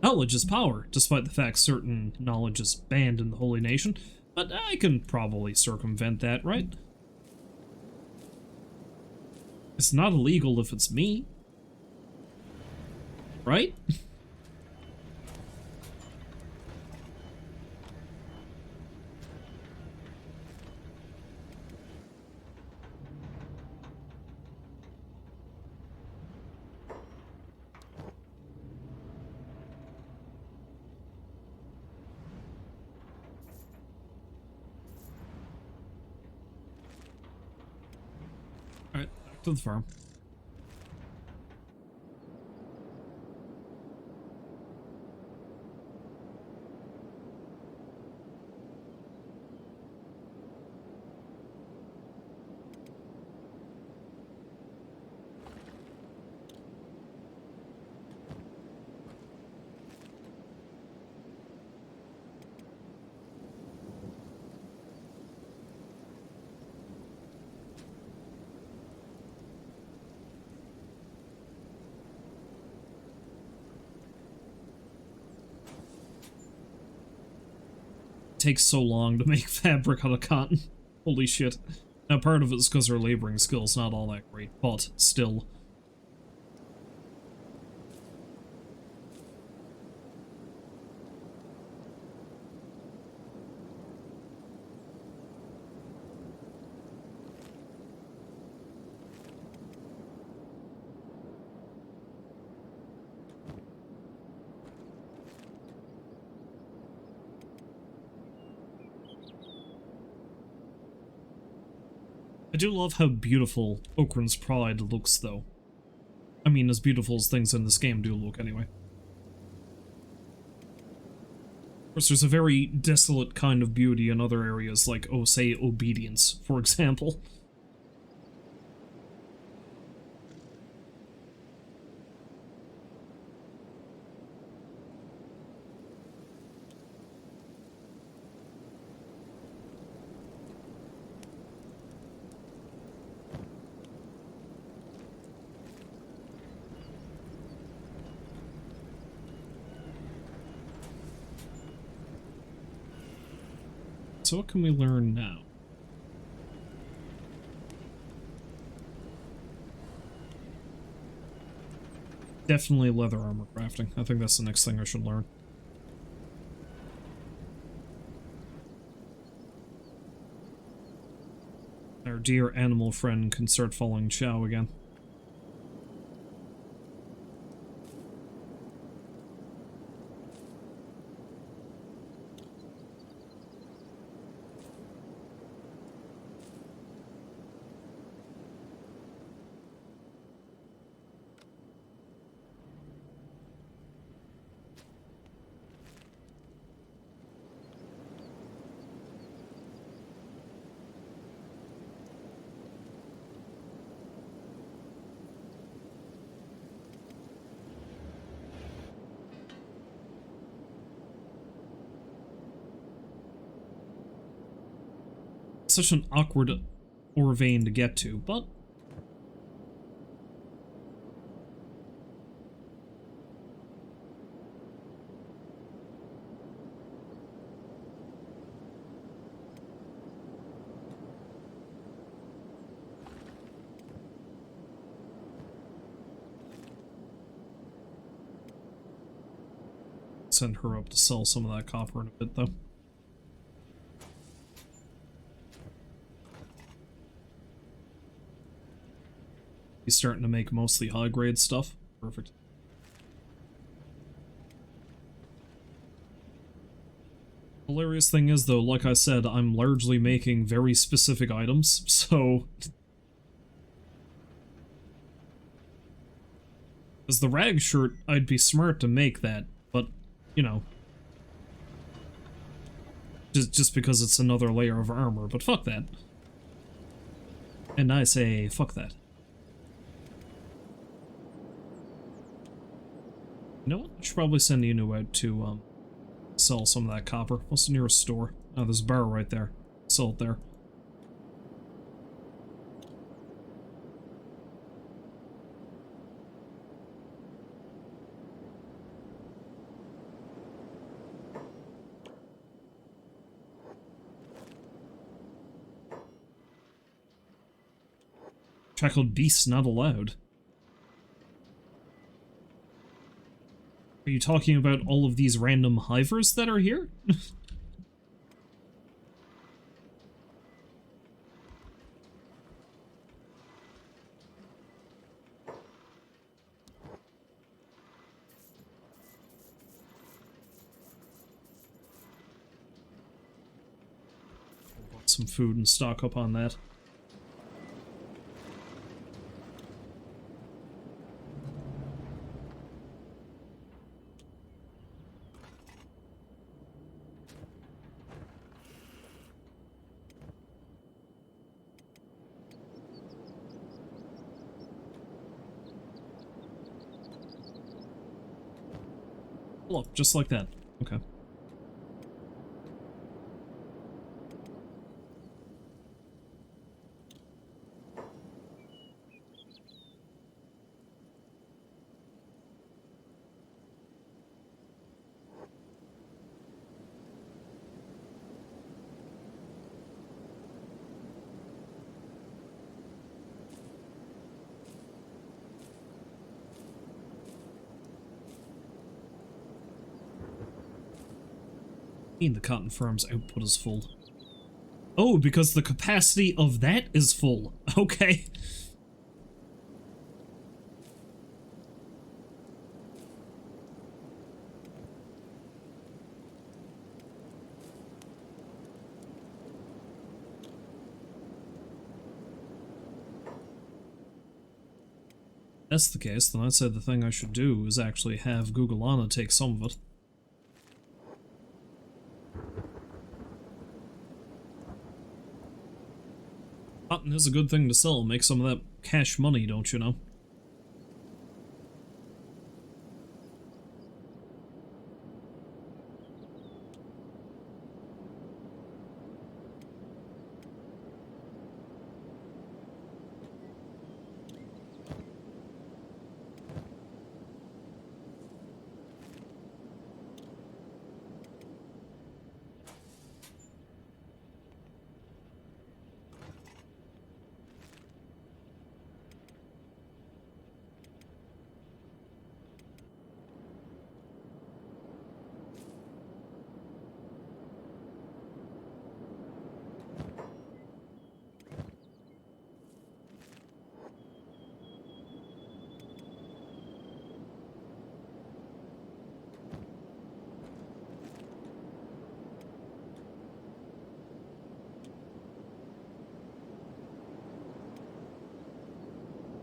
Knowledge is power, despite the fact certain knowledge is banned in the Holy Nation, but I can probably circumvent that, right? It's not illegal if it's me. Right? Alright, back to the farm. Takes so long to make fabric out of cotton. Holy shit. Now part of it is because her laboring skill's not all that great, but still. I do love how beautiful Okran's Pride looks, though. I mean, as beautiful as things in this game do look, anyway. Of course, there's a very desolate kind of beauty in other areas, like, oh, say, Obedience, for example. So what can we learn now? Definitely leather armor crafting. I think that's the next thing I should learn. Our dear animal friend can start following Chow again. Such an awkward ore vein to get to, but send her up to sell some of that copper in a bit, though. He's starting to make mostly high-grade stuff. Perfect. Hilarious thing is, though, like I said, I'm largely making very specific items, so... As the rag shirt, I'd be smart to make that, but, you know... Just because it's another layer of armor, but fuck that. And I say, fuck that. You know what? I should probably send Inu out to, sell some of that copper. What's the nearest store? Oh, there's a bar right there. Sell it there. Shackled beasts not allowed. Are you talking about all of these random hivers that are here? Some food and stock up on that. Look, just like that. Okay. The cotton farm's output is full. Oh, because the capacity of that is full. Okay. If that's the case, then I'd say the thing I should do is actually have Google take some of it. Cotton is a good thing to sell, make some of that cash money, don't you know?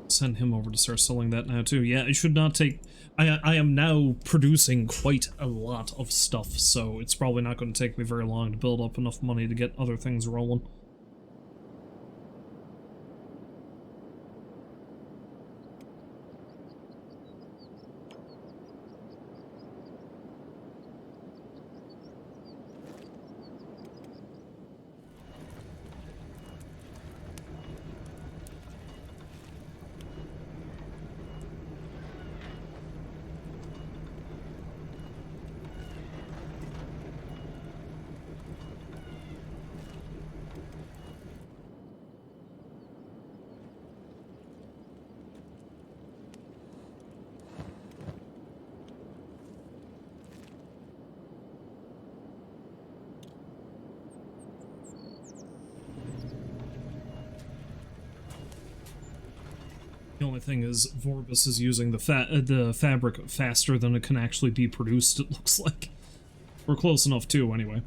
Send him over to start selling that now too. Yeah, it should not take... I am now producing quite a lot of stuff, so it's probably not going to take me very long to build up enough money to get other things rolling. The only thing is, Vorbis is using the fabric faster than it can actually be produced, it looks like. We're close enough too, anyway.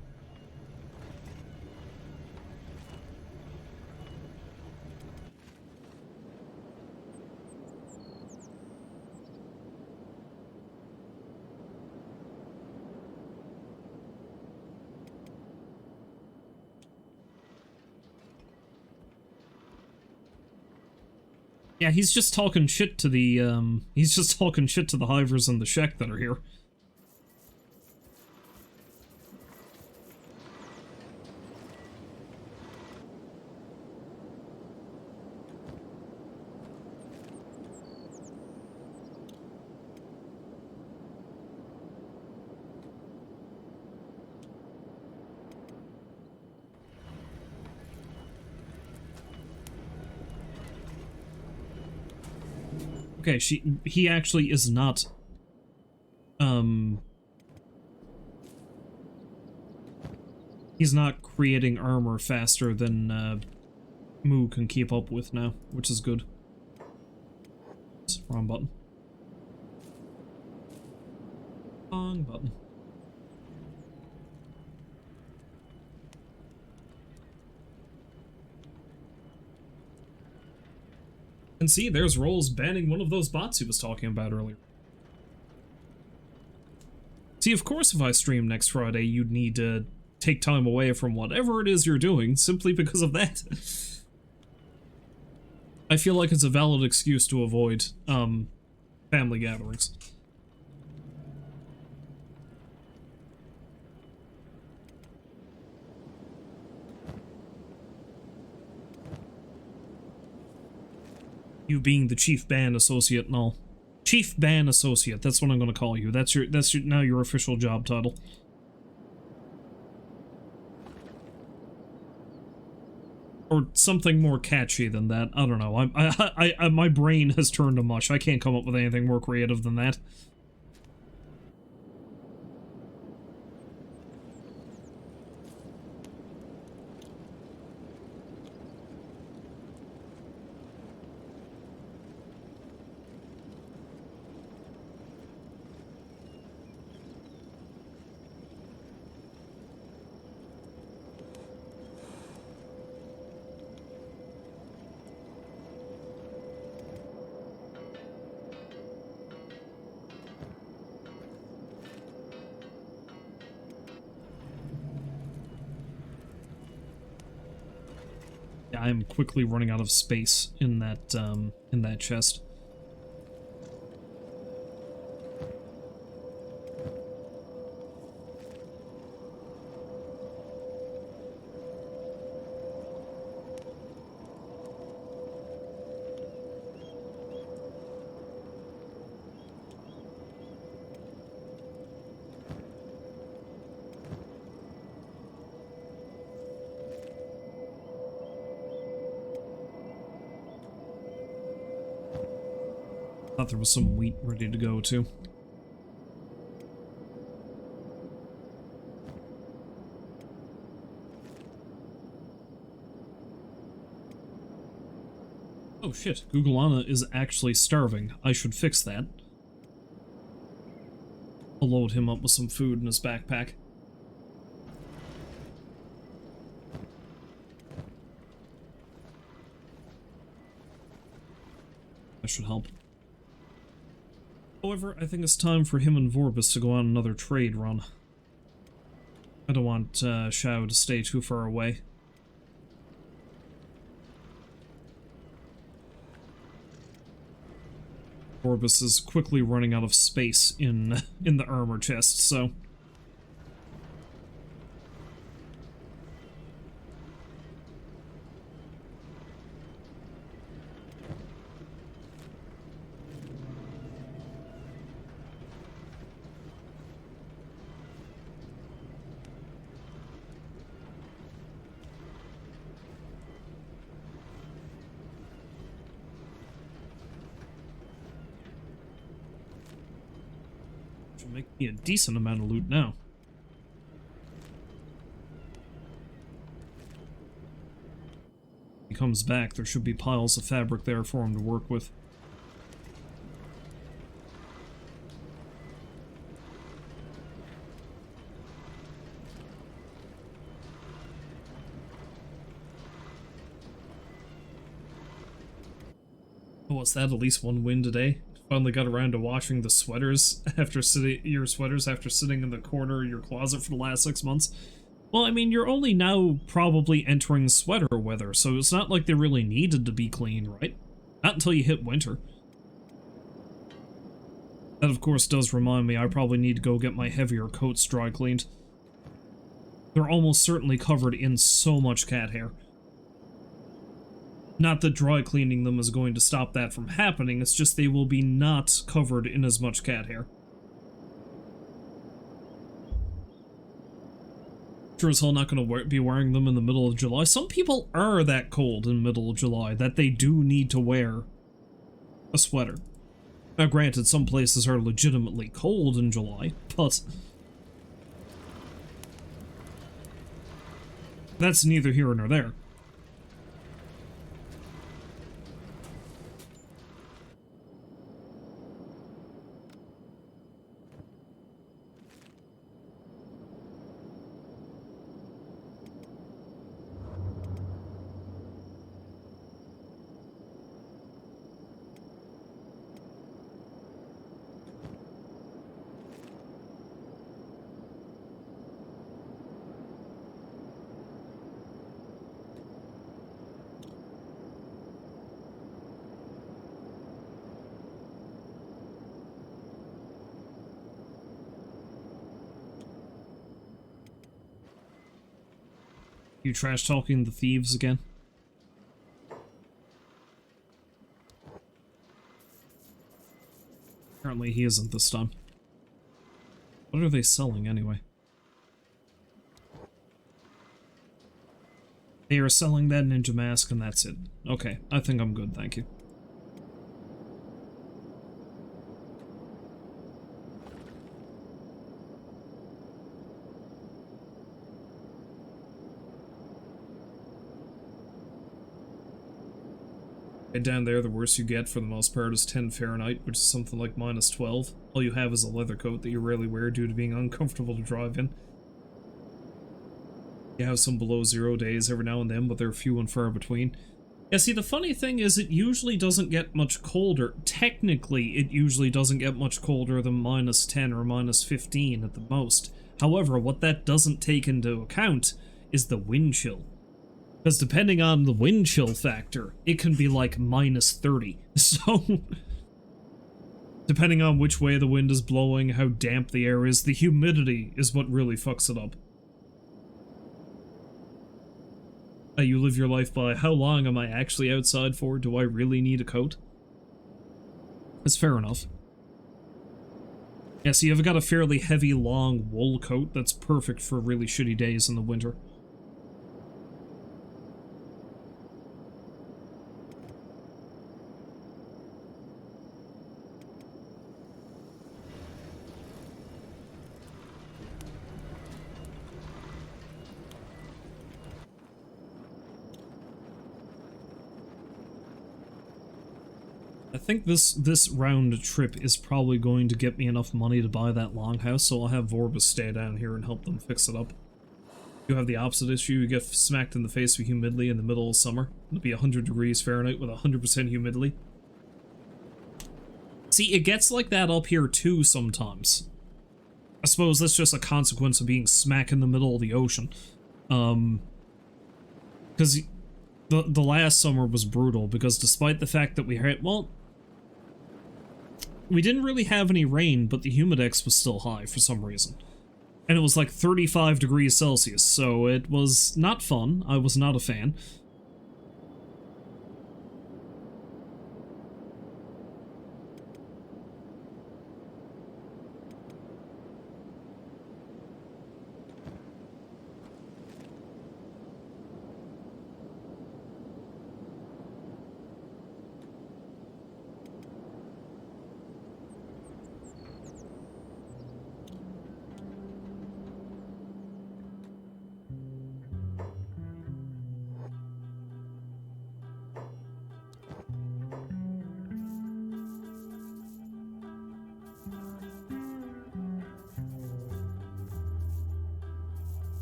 Yeah, he's just talking shit to the, he's just talking shit to the hivers and the Shek that are here. Okay, he actually is not, he's not creating armor faster than, Moo can keep up with now, which is good. Wrong button. Wrong button. And see, there's Rolls banning one of those bots he was talking about earlier. See, of course, if I stream next Friday, you'd need to take time away from whatever it is you're doing, simply because of that. I feel like it's a valid excuse to avoid, family gatherings. You being the chief band associate and all. Chief band associate, that's what I'm gonna call you. That's now your official job title. Or something more catchy than that. I don't know. My brain has turned to mush. I can't come up with anything more creative than that. Yeah, I'm quickly running out of space in that chest. Thought there was some wheat ready to go too. Oh shit, Googleana is actually starving. I should fix that. I'll load him up with some food in his backpack. That should help. However, I think it's time for him and Vorbis to go on another trade run. I don't want Shao to stay too far away. Vorbis is quickly running out of space in the armor chest, so... make me a decent amount of loot now. When he comes back, there should be piles of fabric there for him to work with. Oh, what's that? At least one win today? Finally got around to washing the sweaters after sitting in the corner of your closet for the last 6 months. Well, I mean, you're only now probably entering sweater weather, so it's not like they really needed to be clean, right? Not until you hit winter. That, of course, does remind me I probably need to go get my heavier coats dry cleaned. They're almost certainly covered in so much cat hair. Not that dry cleaning them is going to stop that from happening, it's just they will be not covered in as much cat hair. Sure as hell not going to be wearing them in the middle of July. Some people are that cold in the middle of July that they do need to wear a sweater. Now granted, some places are legitimately cold in July, but that's neither here nor there. You trash talking the thieves again? Apparently he isn't this time. What are they selling anyway? They are selling that ninja mask and that's it. Okay, I think I'm good, thank you. And down there, the worse you get for the most part is 10 Fahrenheit, which is something like -12. All you have is a leather coat that you rarely wear due to being uncomfortable to drive in. You have some below 0 days every now and then, but they're few and far between. Yeah, see, the funny thing is it usually doesn't get much colder. Technically, it usually doesn't get much colder than -10 or -15 at the most. However, what that doesn't take into account is the wind chill. Because depending on the wind chill factor, it can be like -30. So, depending on which way the wind is blowing, how damp the air is, the humidity is what really fucks it up. You live your life by, how long am I actually outside for? Do I really need a coat? That's fair enough. Yeah, so you've got a fairly heavy, long wool coat that's perfect for really shitty days in the winter. I think this round trip is probably going to get me enough money to buy that longhouse, so I'll have Vorbis stay down here and help them fix it up. You have the opposite issue, you get smacked in the face with humidity in the middle of summer. It'll be 100 degrees Fahrenheit with 100% humidity. See, it gets like that up here too sometimes. I suppose that's just a consequence of being smack in the middle of the ocean. Because the last summer was brutal, because despite the fact that we had, well, we didn't really have any rain, but the humidex was still high for some reason. And it was like 35 degrees Celsius, so it was not fun. I was not a fan.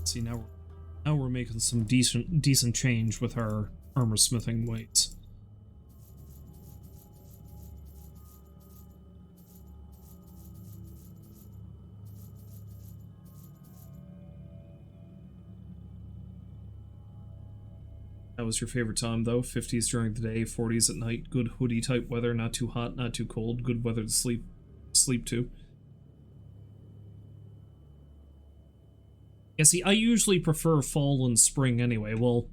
See, now we're making some decent change with our armor smithing weights. That was your favorite time though? 50s during the day, 40s at night, good hoodie type weather, not too hot, not too cold, good weather to sleep to. Yeah, see, I usually prefer fall and spring anyway. Well,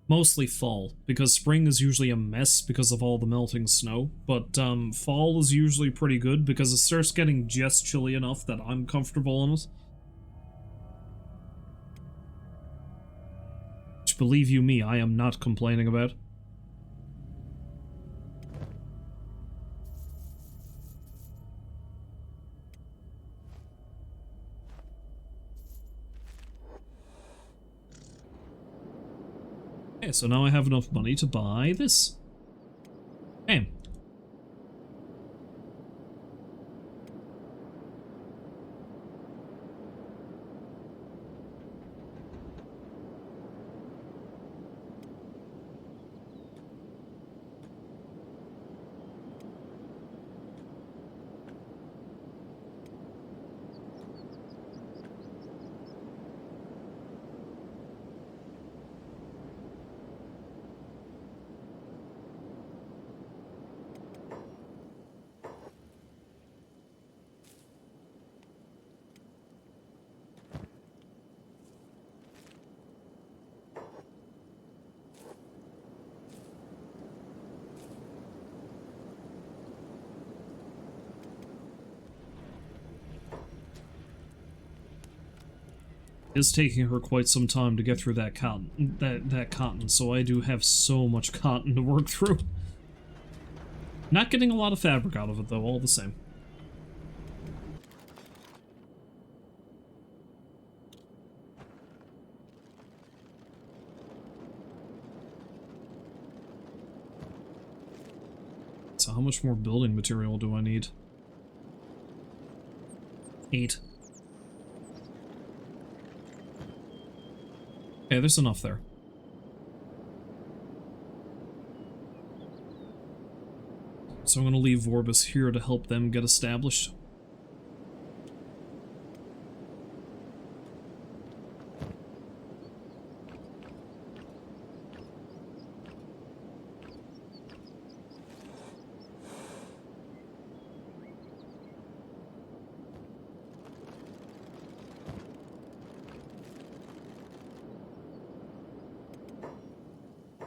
mostly fall, because spring is usually a mess because of all the melting snow, but fall is usually pretty good because it starts getting just chilly enough that I'm comfortable in it. Which, believe you me, I am not complaining about. Okay, so now I have enough money to buy this. Okay. It's taking her quite some time to get through that cotton, that cotton, so I do have so much cotton to work through. Not getting a lot of fabric out of it, though, all the same. So how much more building material do I need? 8. Okay, there's enough there. So I'm going to leave Vorbis here to help them get established.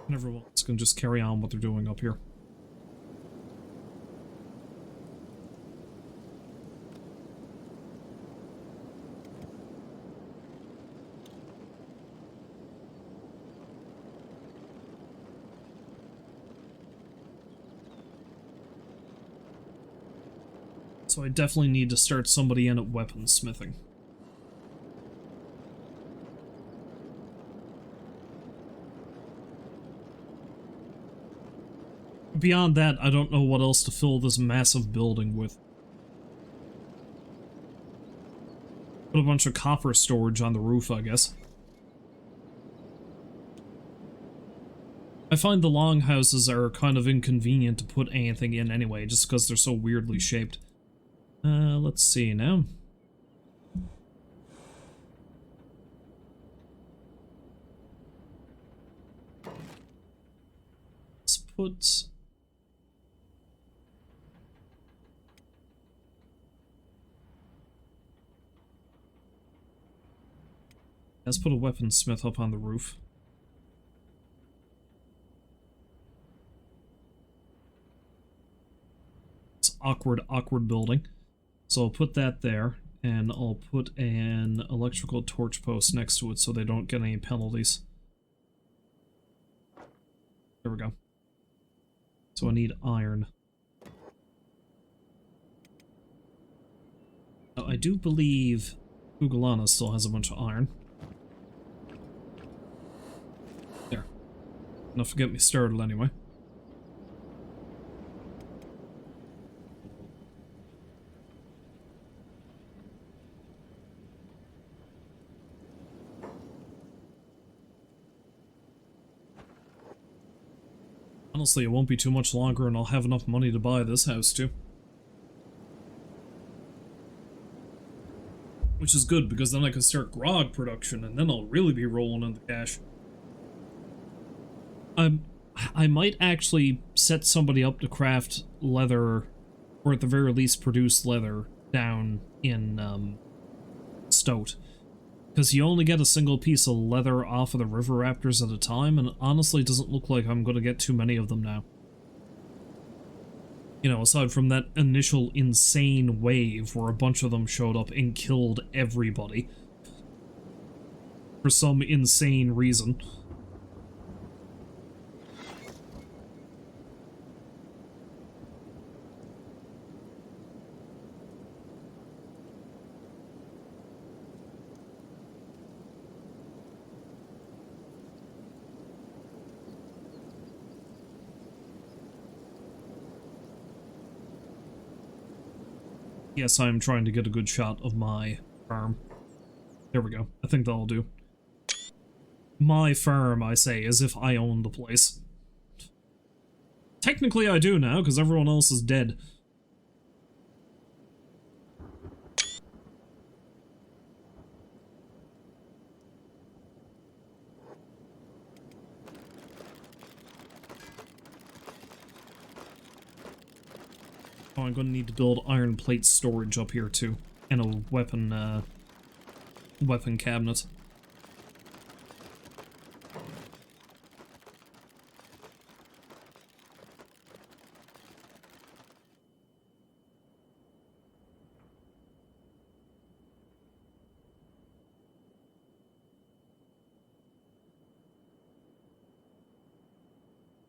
And everyone else can just carry on what they're doing up here. So I definitely need to start somebody in at weaponsmithing. Beyond that, I don't know what else to fill this massive building with. Put a bunch of copper storage on the roof, I guess. I find the longhouses are kind of inconvenient to put anything in anyway, just because they're so weirdly shaped. Let's see now. Let's put... Let's put a weaponsmith up on the roof. It's awkward building. So I'll put that there, and I'll put an electrical torch post next to it so they don't get any penalties. There we go. So I need iron. Now, I do believe Ugalana still has a bunch of iron. There. Enough to get me started anyway. Honestly, it won't be too much longer and I'll have enough money to buy this house too. Which is good, because then I can start grog production and then I'll really be rolling in the cash. I might actually set somebody up to craft leather, or at the very least produce leather, down in Stoat. Because you only get a single piece of leather off of the river raptors at a time, and honestly it doesn't look like I'm going to get too many of them now. You know, aside from that initial insane wave where a bunch of them showed up and killed everybody. For some insane reason. Yes, I'm trying to get a good shot of my farm. There we go. I think that'll do. My farm, I say, as if I own the place. Technically I do now, because everyone else is dead. Oh, I'm going to need to build iron plate storage up here too, and a weapon cabinet.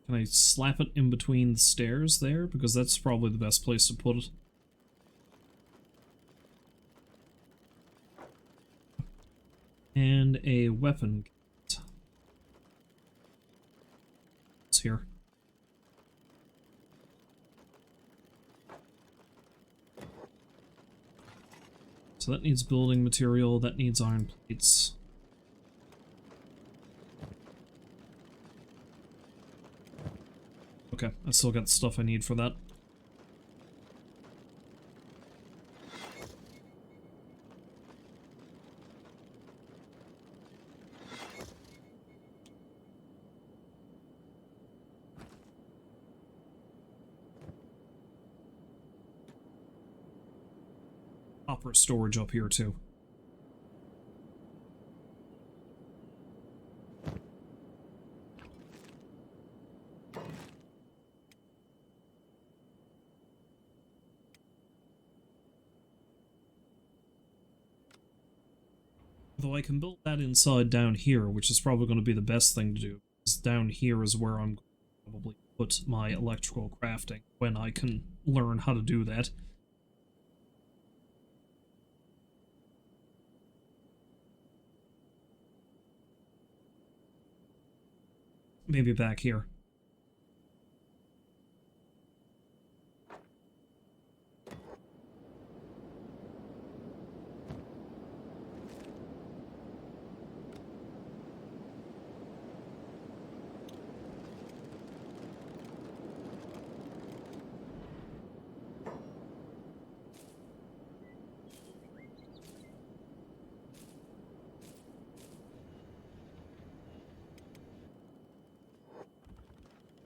Can I slap it in between the stairs there? Because that's probably the best place to put it. And a weapon kit. It's here. So that needs building material, that needs iron plates. Okay, I still got the stuff I need for that. Copper storage up here too. Though I can build that inside down here, which is probably going to be the best thing to do, because down here is where I'm going to probably put my electrical crafting when I can learn how to do that. Maybe back here.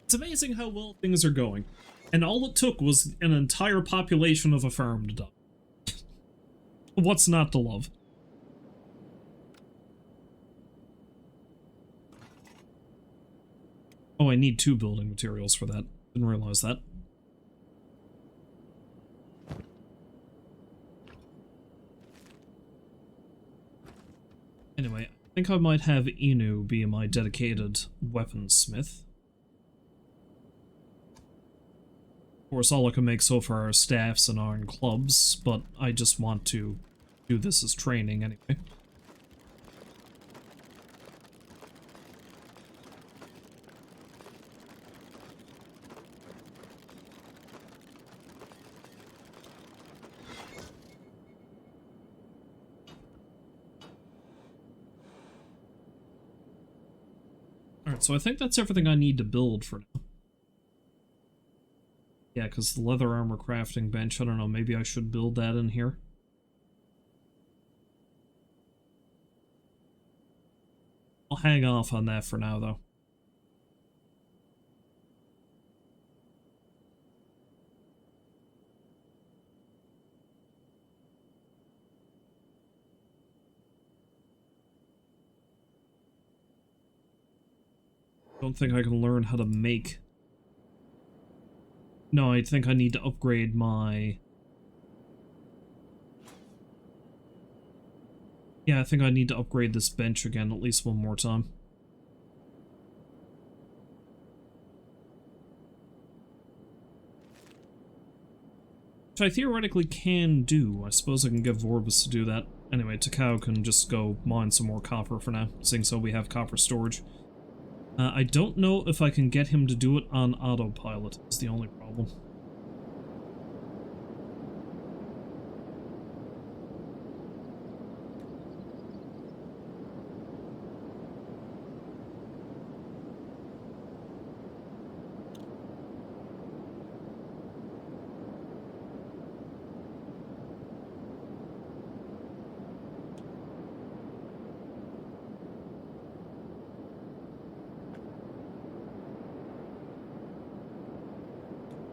It's amazing how well things are going. And all it took was an entire population of a farm to die. What's not to love? Oh, I need 2 building materials for that. Didn't realize that. Anyway, I think I might have Inu be my dedicated weaponsmith. Of course, all I can make so far are staffs and iron clubs, but I just want to do this as training anyway. Alright, so I think that's everything I need to build for now. Yeah, because the leather armor crafting bench, I don't know, maybe I should build that in here. I'll hang off on that for now, though. Don't think I can learn how to make... No, I think I need to upgrade my... Yeah, I think I need to upgrade this bench again at least one more time. Which I theoretically can do. I suppose I can get Vorbis to do that. Anyway, Takao can just go mine some more copper for now, seeing so we have copper storage. I don't know if I can get him to do it on autopilot, is the only problem.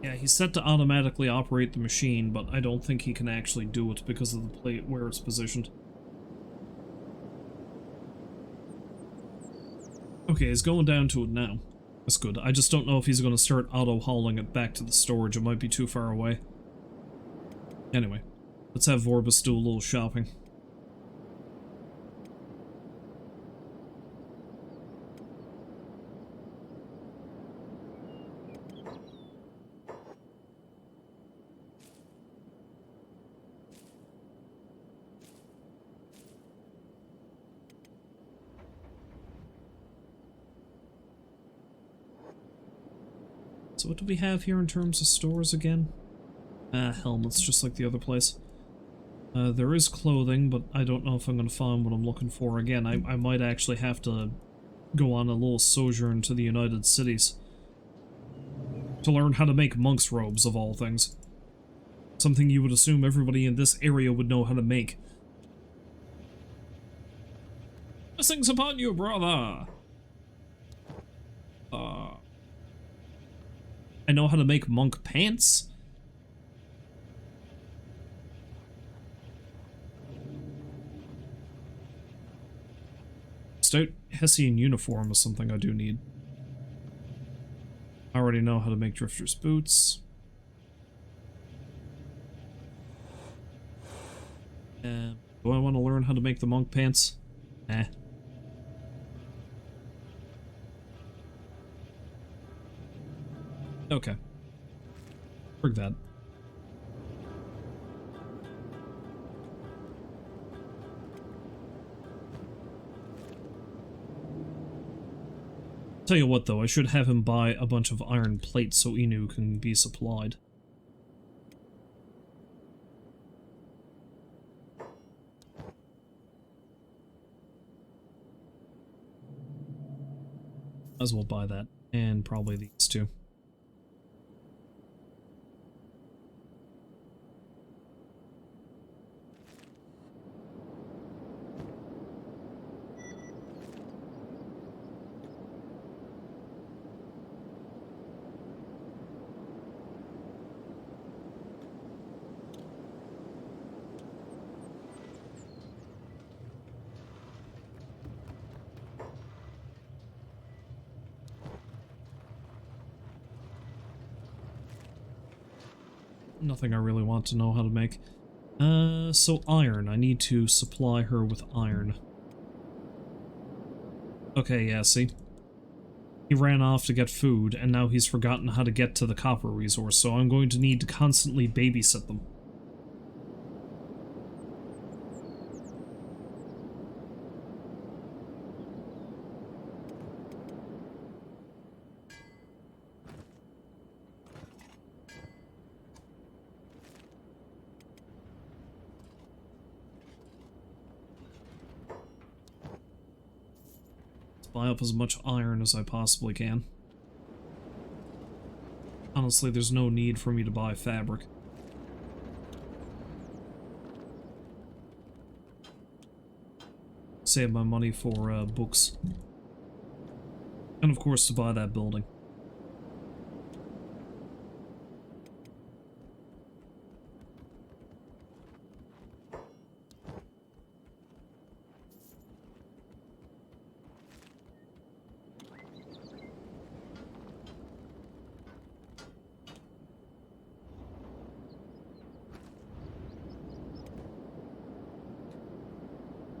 Yeah, he's set to automatically operate the machine, but I don't think he can actually do it because of the plate where it's positioned. Okay, he's going down to it now. That's good. I just don't know if he's going to start auto-hauling it back to the storage. It might be too far away. Anyway, let's have Vorbis do a little shopping. So what do we have here in terms of stores again? Helmets, just like the other place. There is clothing, but I don't know if I'm going to find what I'm looking for again. I might actually have to go on a little sojourn to the United Cities to learn how to make monk's robes, of all things. Something you would assume everybody in this area would know how to make. Blessings upon you, brother! I know how to make monk pants? Stout Hessian uniform is something I do need. I already know how to make drifter's boots. Do I want to learn how to make the monk pants? Eh. Okay. Frig that. Tell you what though, I should have him buy a bunch of iron plates so Inu can be supplied. Might as well buy that, and probably these two. Nothing I really want to know how to make. So iron. I need to supply her with iron. Okay, yeah, see? He ran off to get food, and now he's forgotten how to get to the copper resource, so I'm going to need to constantly babysit them. Buy up as much iron as I possibly can. Honestly, there's no need for me to buy fabric. Save my money for books. And of course to buy that building.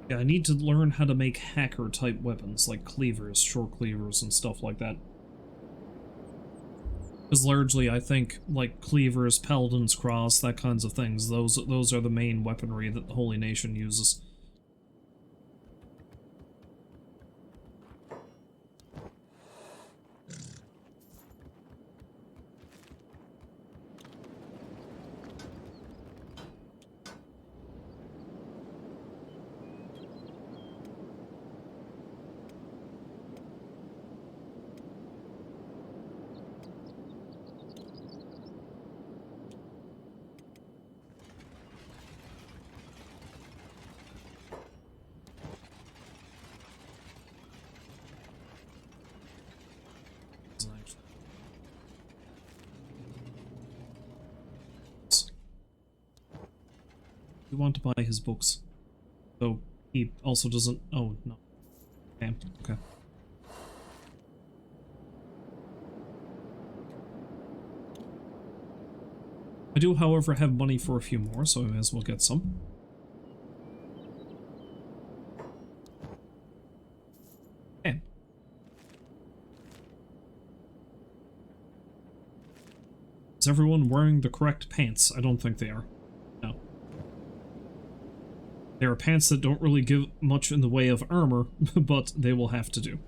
Yeah, I need to learn how to make hacker-type weapons, like cleavers, short cleavers, and stuff like that. Because largely, I think, like, cleavers, paladin's cross, that kinds of things, those are the main weaponry that the Holy Nation uses. We want to buy his books. So he also doesn't... Oh, no. Damn. Okay. I do, however, have money for a few more, so I may as well get some. Okay. Is everyone wearing the correct pants? I don't think they are. No. They are pants that don't really give much in the way of armor, but they will have to do.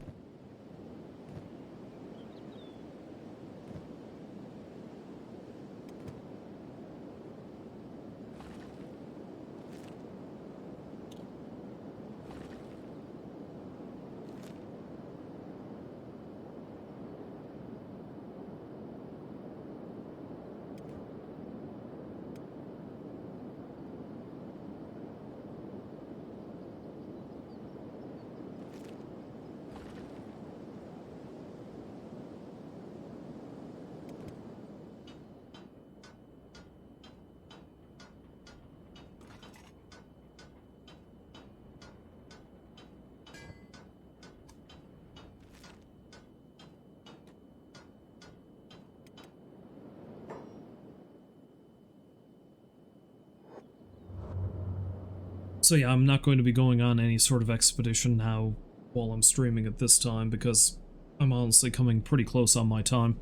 So yeah, I'm not going to be going on any sort of expedition now while I'm streaming at this time, because I'm honestly coming pretty close on my time.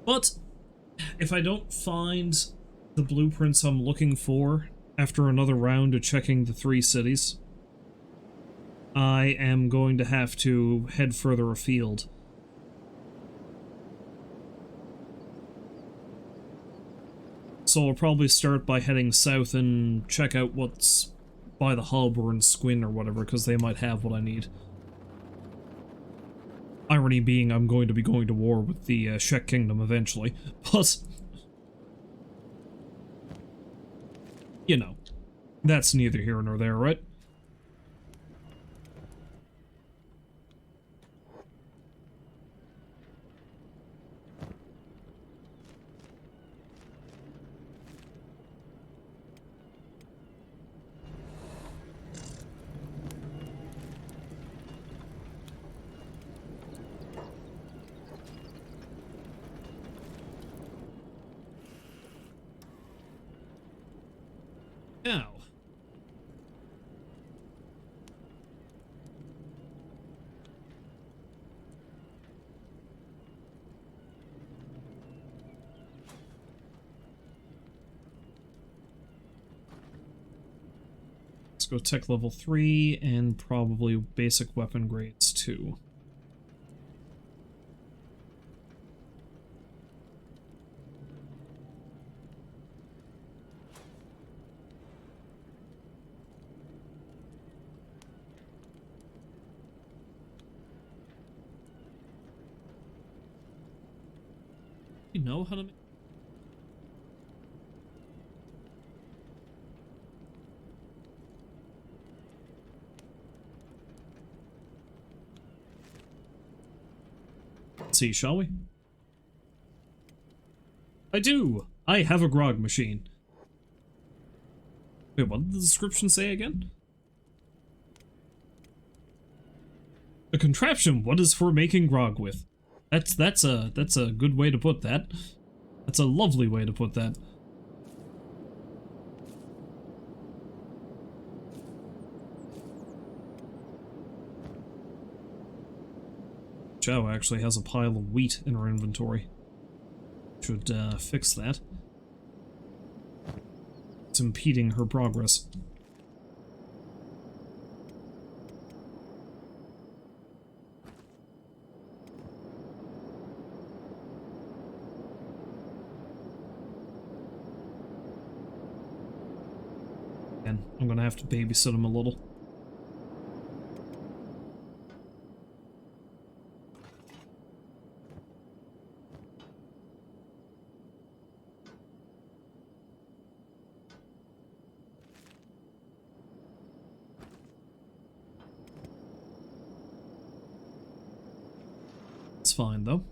But if I don't find the blueprints I'm looking for after another round of checking the 3 cities, I am going to have to head further afield. So I'll probably start by heading south and check out what's by the hub or in Squin or whatever, because they might have what I need. Irony being I'm going to be going to war with the Shek Kingdom eventually, but... You know, that's neither here nor there, right? Now, let's go tech level 3 and probably basic weapon grades 2. You know how to make... Let's see, shall we? I do! I have a grog machine. Wait, what did the description say again? A contraption, what is for making grog with? That's a good way to put that. That's a lovely way to put that. Chow actually has a pile of wheat in her inventory. Should fix that. It's impeding her progress. And I'm gonna have to babysit him a little. It's fine, though.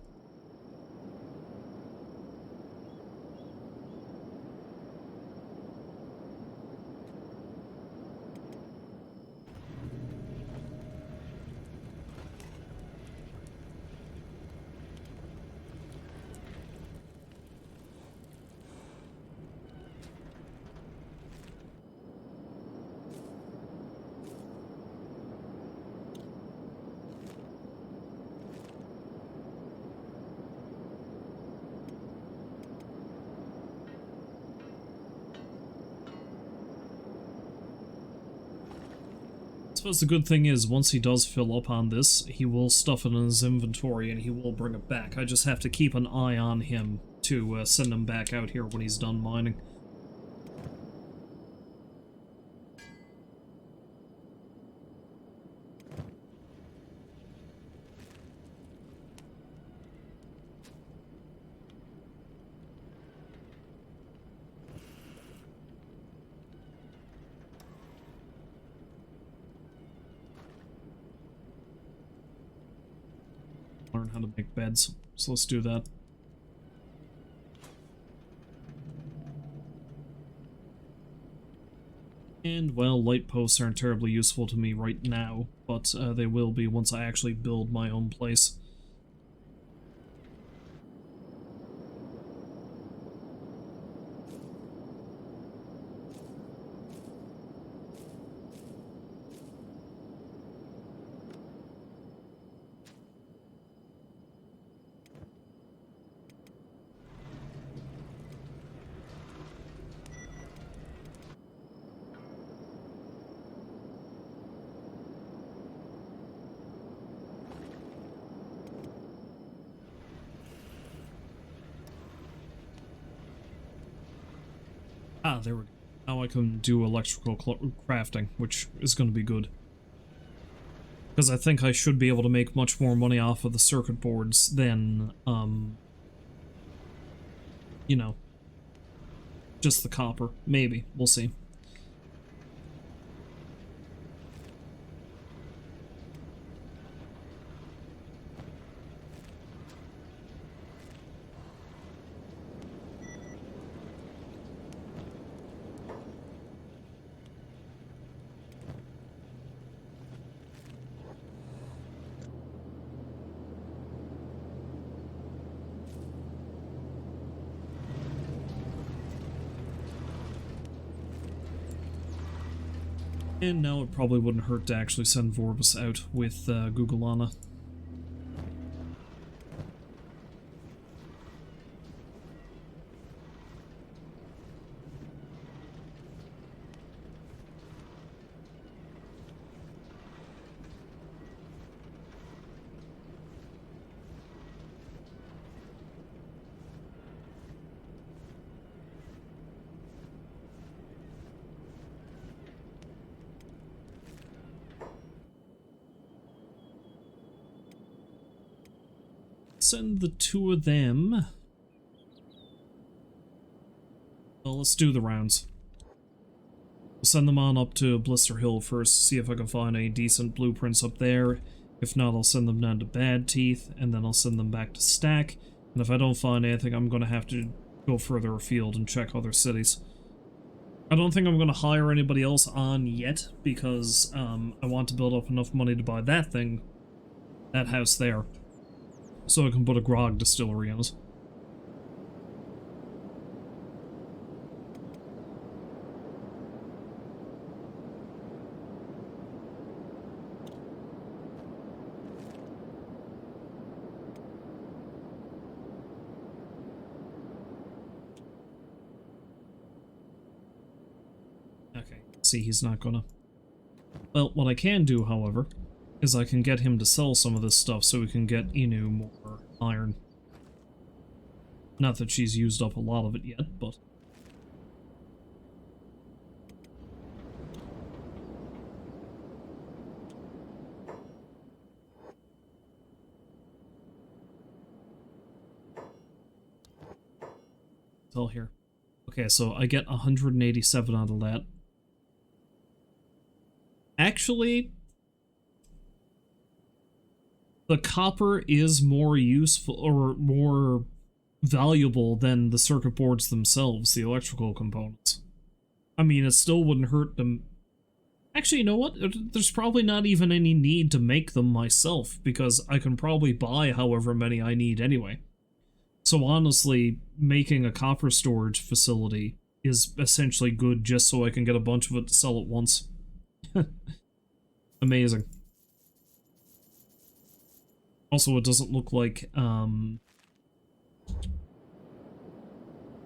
suppose the good thing is, once he does fill up on this, he will stuff it in his inventory and he will bring it back. I just have to keep an eye on him to send him back out here when he's done mining. Learn how to make beds, so let's do that. And, well, light posts aren't terribly useful to me right now, but they will be once I actually build my own place. Ah, there we go. Now I can do electrical crafting, which is going to be good. Because I think I should be able to make much more money off of the circuit boards than, you know, just the copper. Maybe. We'll see. And now it probably wouldn't hurt to actually send Vorbis out with Gugalana. Send the two of them. Well, let's do the rounds. We'll send them on up to Blister Hill first, see if I can find any decent blueprints up there. If not, I'll send them down to Bad Teeth, and then I'll send them back to Stack. And if I don't find anything, I'm going to have to go further afield and check other cities. I don't think I'm going to hire anybody else on yet, because I want to build up enough money to buy that thing, that house there, so I can put a grog distillery in it. Okay, see, he's not gonna. Well, what I can do, however, is I can get him to sell some of this stuff so we can get Inu more iron. Not that she's used up a lot of it yet, but... Tell here. Okay, so I get 187 out of that. Actually, the copper is more useful, or more valuable than the circuit boards themselves, the electrical components. I mean, it still wouldn't hurt them. Actually, you know what? There's probably not even any need to make them myself, because I can probably buy however many I need anyway. So honestly, making a copper storage facility is essentially good just so I can get a bunch of it to sell at once. Amazing. Also, it doesn't look like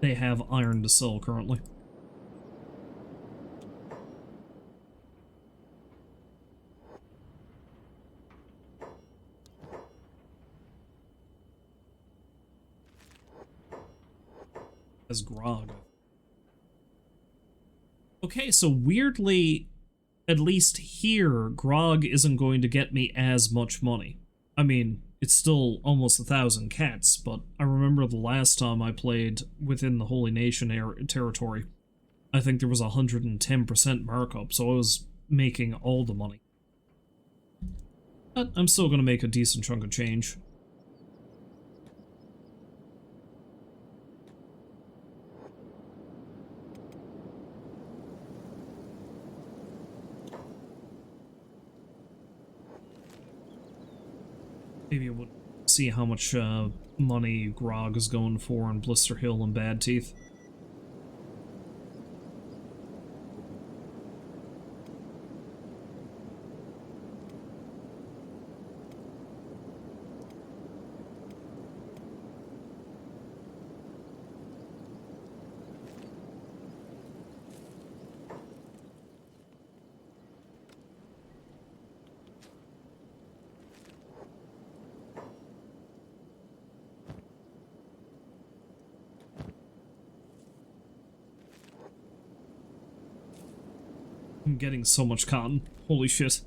they have iron to sell currently. as Grog. Okay, so weirdly, at least here, Grog isn't going to get me as much money. I mean, it's still almost 1,000 cats, but I remember the last time I played within the Holy Nation territory, I think there was a 110% markup, so I was making all the money. But I'm still going to make a decent chunk of change. Maybe I would see how much money Grog is going for on Blister Hill and Bad Teeth. I'm getting so much cotton. Holy shit.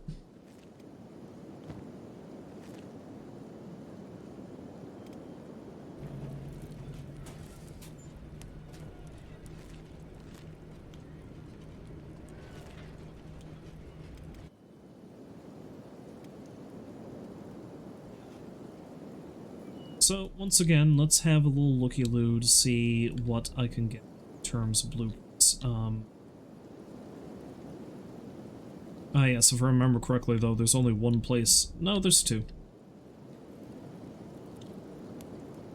So, once again, let's have a little looky-loo to see what I can get in terms of blueprints. Ah, yes, if I remember correctly, though, there's only one place. No, there's two.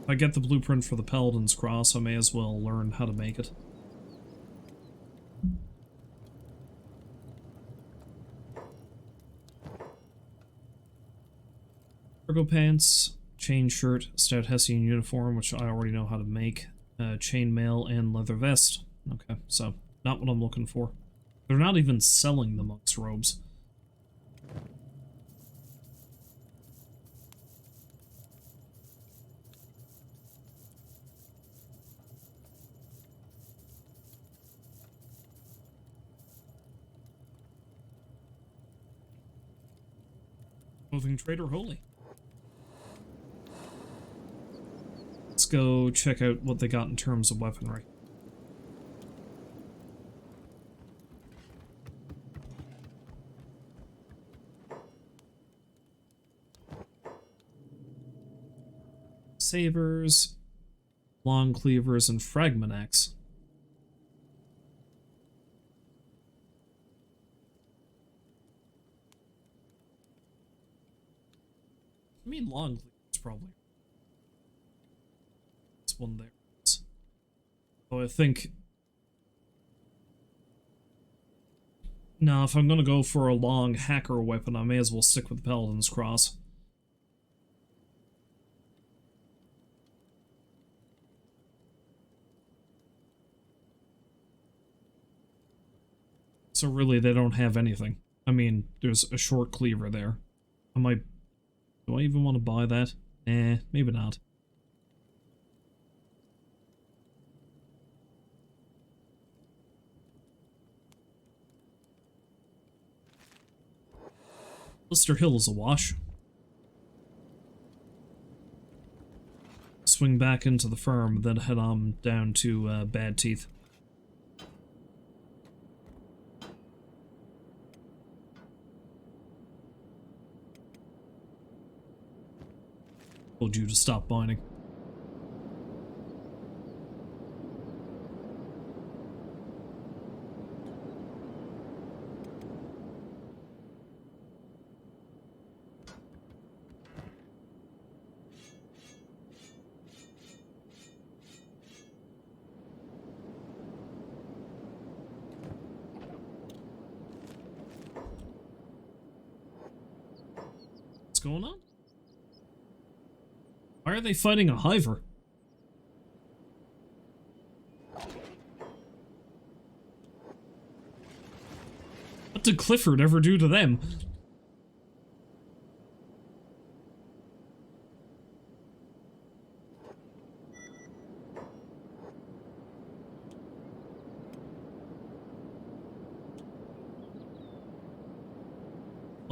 If I get the blueprint for the Paladin's Cross, I may as well learn how to make it. Cargo pants, chain shirt, stout Hessian uniform, which I already know how to make, chainmail, and leather vest. Okay, so, not what I'm looking for. They're not even selling the monk's robes. Moving Trader Holy. Let's go check out what they got in terms of weaponry. Sabers, long cleavers, and fragment axe. I mean, long cleavers probably. This one there. So I think. No, if I'm gonna go for a long hacker weapon, I may as well stick with the Paladin's Cross. So really, they don't have anything. I mean, there's a short cleaver there. I might... Do I even want to buy that? Eh, maybe not. Blister Hill is a wash. Swing back into the farm, then head on down to Bad Teeth. Told you to stop mining. What's going on? Why are they fighting a hiver? What did Clifford ever do to them?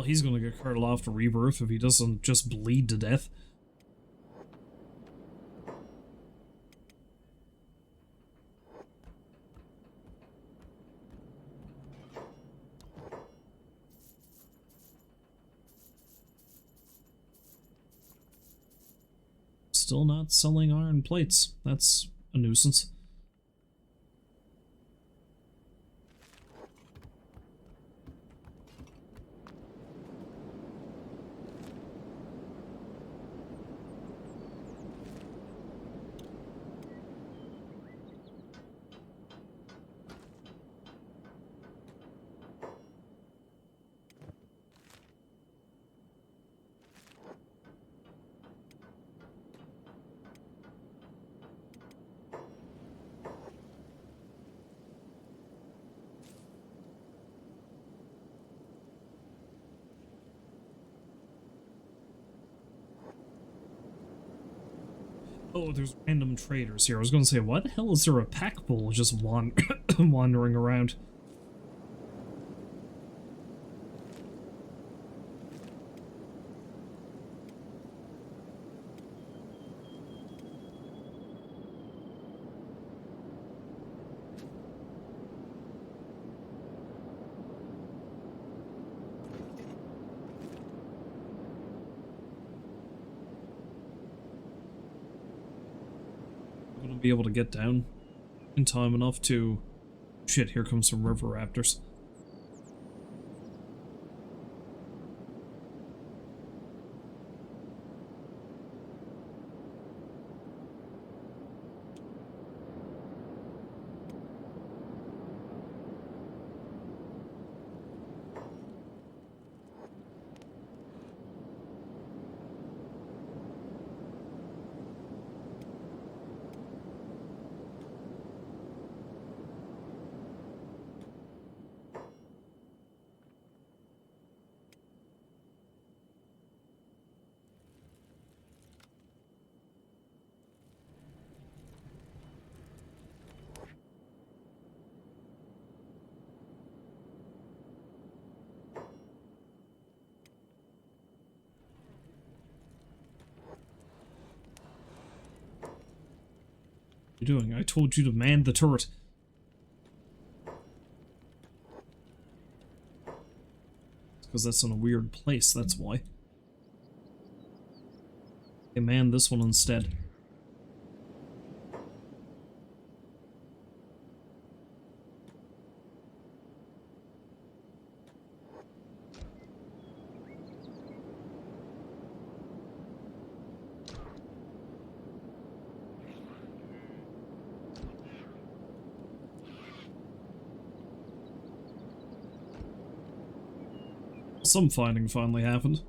he's gonna get carted off to Rebirth if he doesn't just bleed to death. Still not selling iron plates. That's a nuisance. Oh, there's random traders here. I was gonna say, why the hell is there a pack bull just wandering around? Be able to get down in time enough to... Shit, here comes some river raptors. What are you doing? I told you to man the turret. Because that's in a weird place, that's why. Okay, man this one instead. Some fighting finally happened.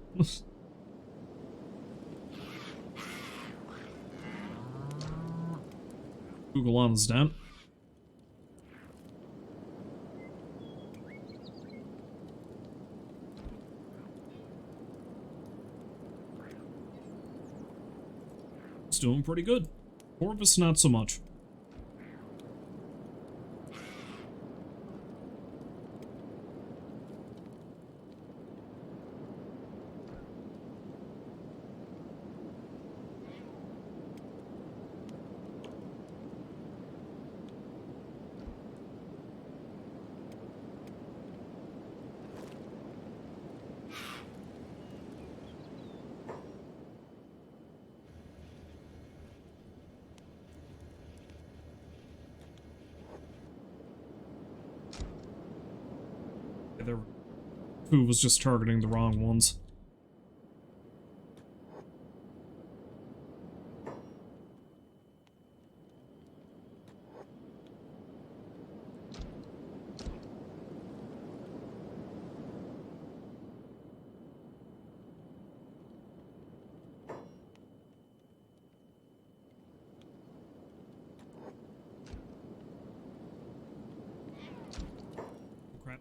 Google is down. It's doing pretty good. Corvus, not so much. Who was just targeting the wrong ones. Oh, crap.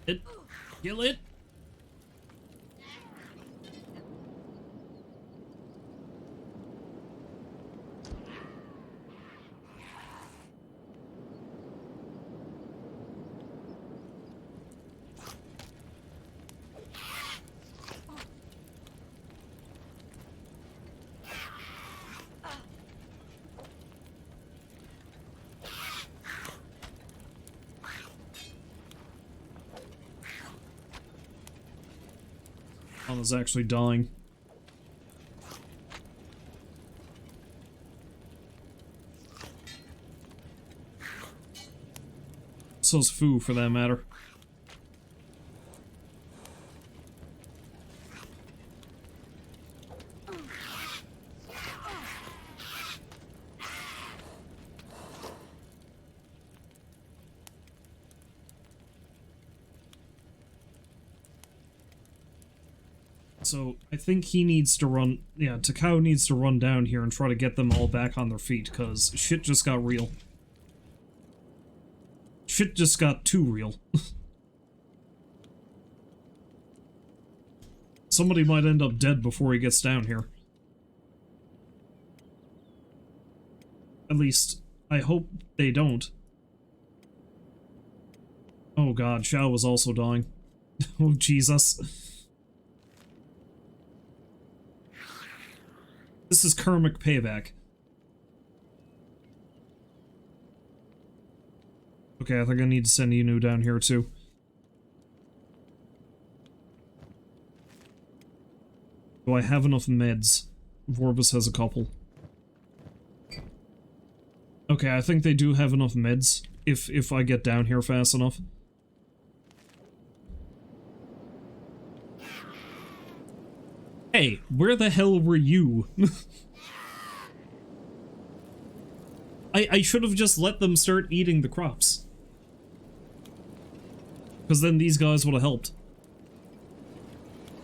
It. Kill it. Anna's actually dying. So's Fu, for that matter. So, I think he needs to run... Yeah, Takao needs to run down here and try to get them all back on their feet, because shit just got real. Shit just got too real. Somebody might end up dead before he gets down here. At least, I hope they don't. Oh god, Xiao was also dying. Oh Jesus. This is karmic payback. Okay, I think I need to send Inu down here too. Do I have enough meds? Vorbis has a couple. Okay, I think they do have enough meds, if I get down here fast enough. Hey, where the hell were you? I should have just let them start eating the crops. Because then these guys would have helped.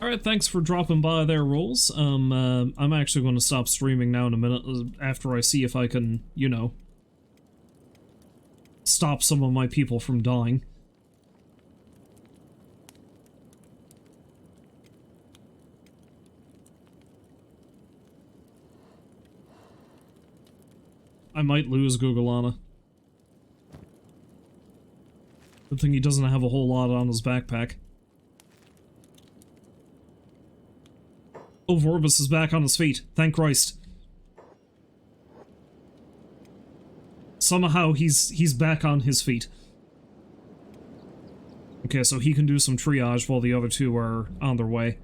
Alright, thanks for dropping by there, Rolls. I'm actually going to stop streaming now in a minute after I see if I can, you know, stop some of my people from dying. I might lose Gugalana. Good thing he doesn't have a whole lot on his backpack. Oh, Vorbis is back on his feet. Thank Christ. Somehow he's back on his feet. Okay, so he can do some triage while the other two are on their way.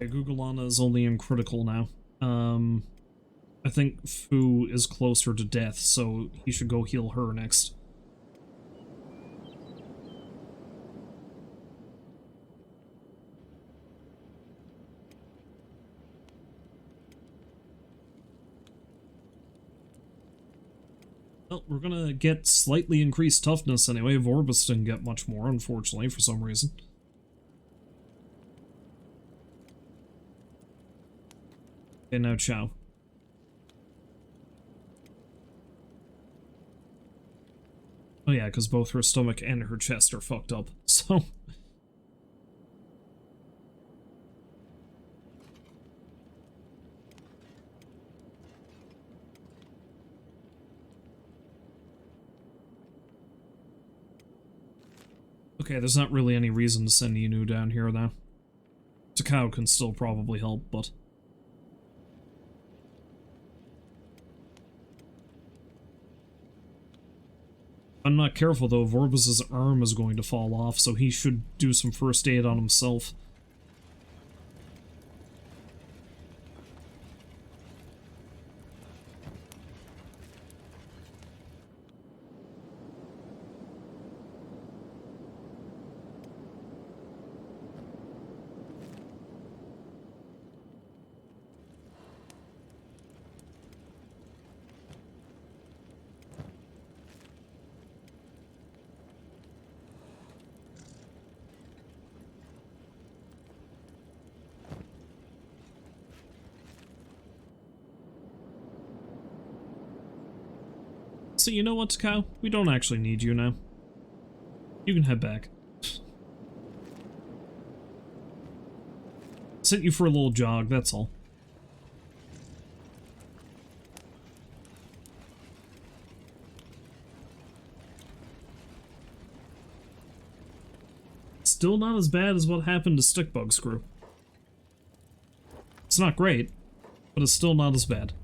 Okay, Gugalana is only in critical now. I think Fu is closer to death, so he should go heal her next. Well, we're gonna get slightly increased toughness anyway. Vorbis didn't get much more, unfortunately, for some reason. Okay, now Chow. Oh yeah, because both her stomach and her chest are fucked up, so... Okay, there's not really any reason to send Inu down here, though. Takao can still probably help, but... If I'm not careful, though, Vorbis' arm is going to fall off, so he should do some first aid on himself. So you know what, Takao? We don't actually need you now. You can head back. Sent you for a little jog, that's all. Still not as bad as what happened to Stickbug's crew. It's not great, but it's still not as bad.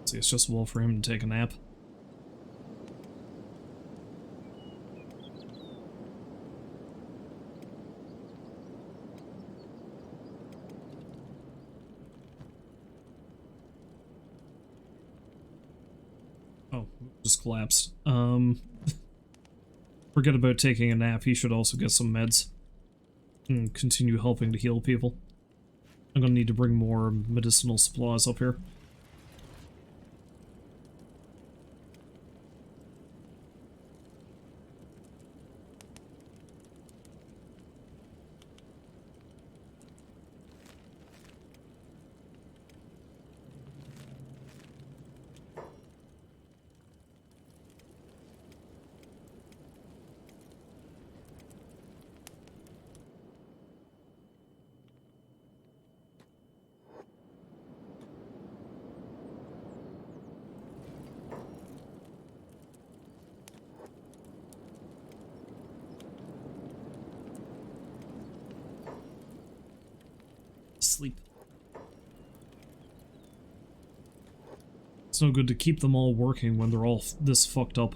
See, it's just well for him to take a nap. Oh, just collapsed. Forget about taking a nap. He should also get some meds and continue helping to heal people. I'm gonna need to bring more medicinal supplies up here. Sleep. It's no good to keep them all working when they're all this fucked up.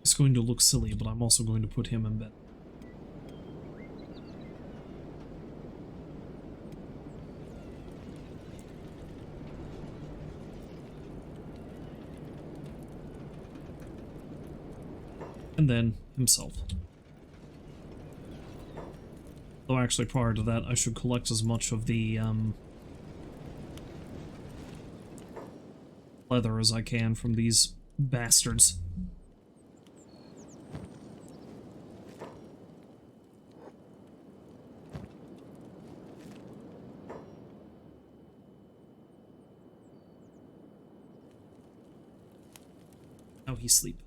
It's going to look silly, but I'm also going to put him in bed. And then himself. Though actually prior to that, I should collect as much of the leather as I can from these bastards. Now he's asleep.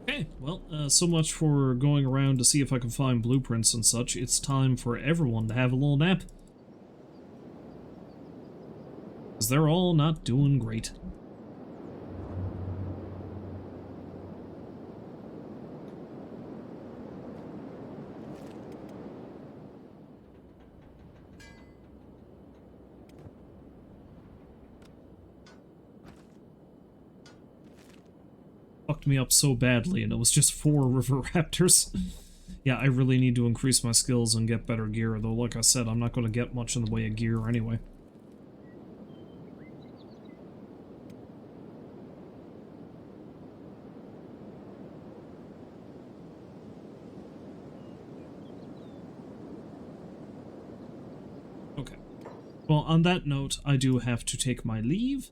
Okay, well, so much for going around to see if I can find blueprints and such. It's time for everyone to have a little nap. Because they're all not doing great. Fucked me up so badly, and it was just 4 river raptors. Yeah, I really need to increase my skills and get better gear, though like I said, I'm not going to get much in the way of gear anyway. Okay. Well, on that note, I do have to take my leave.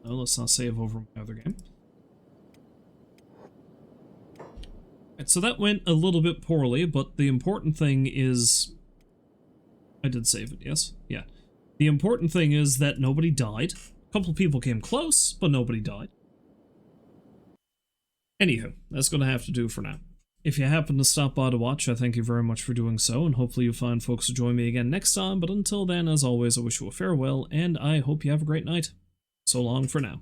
Let's not save over my other game. Right, so that went a little bit poorly, but the important thing is... I did save it, yes? Yeah. The important thing is that nobody died. A couple of people came close, but nobody died. Anywho, that's going to have to do for now. If you happen to stop by to watch, I thank you very much for doing so, and hopefully you find folks to join me again next time, but until then, as always, I wish you a farewell, and I hope you have a great night. So long for now.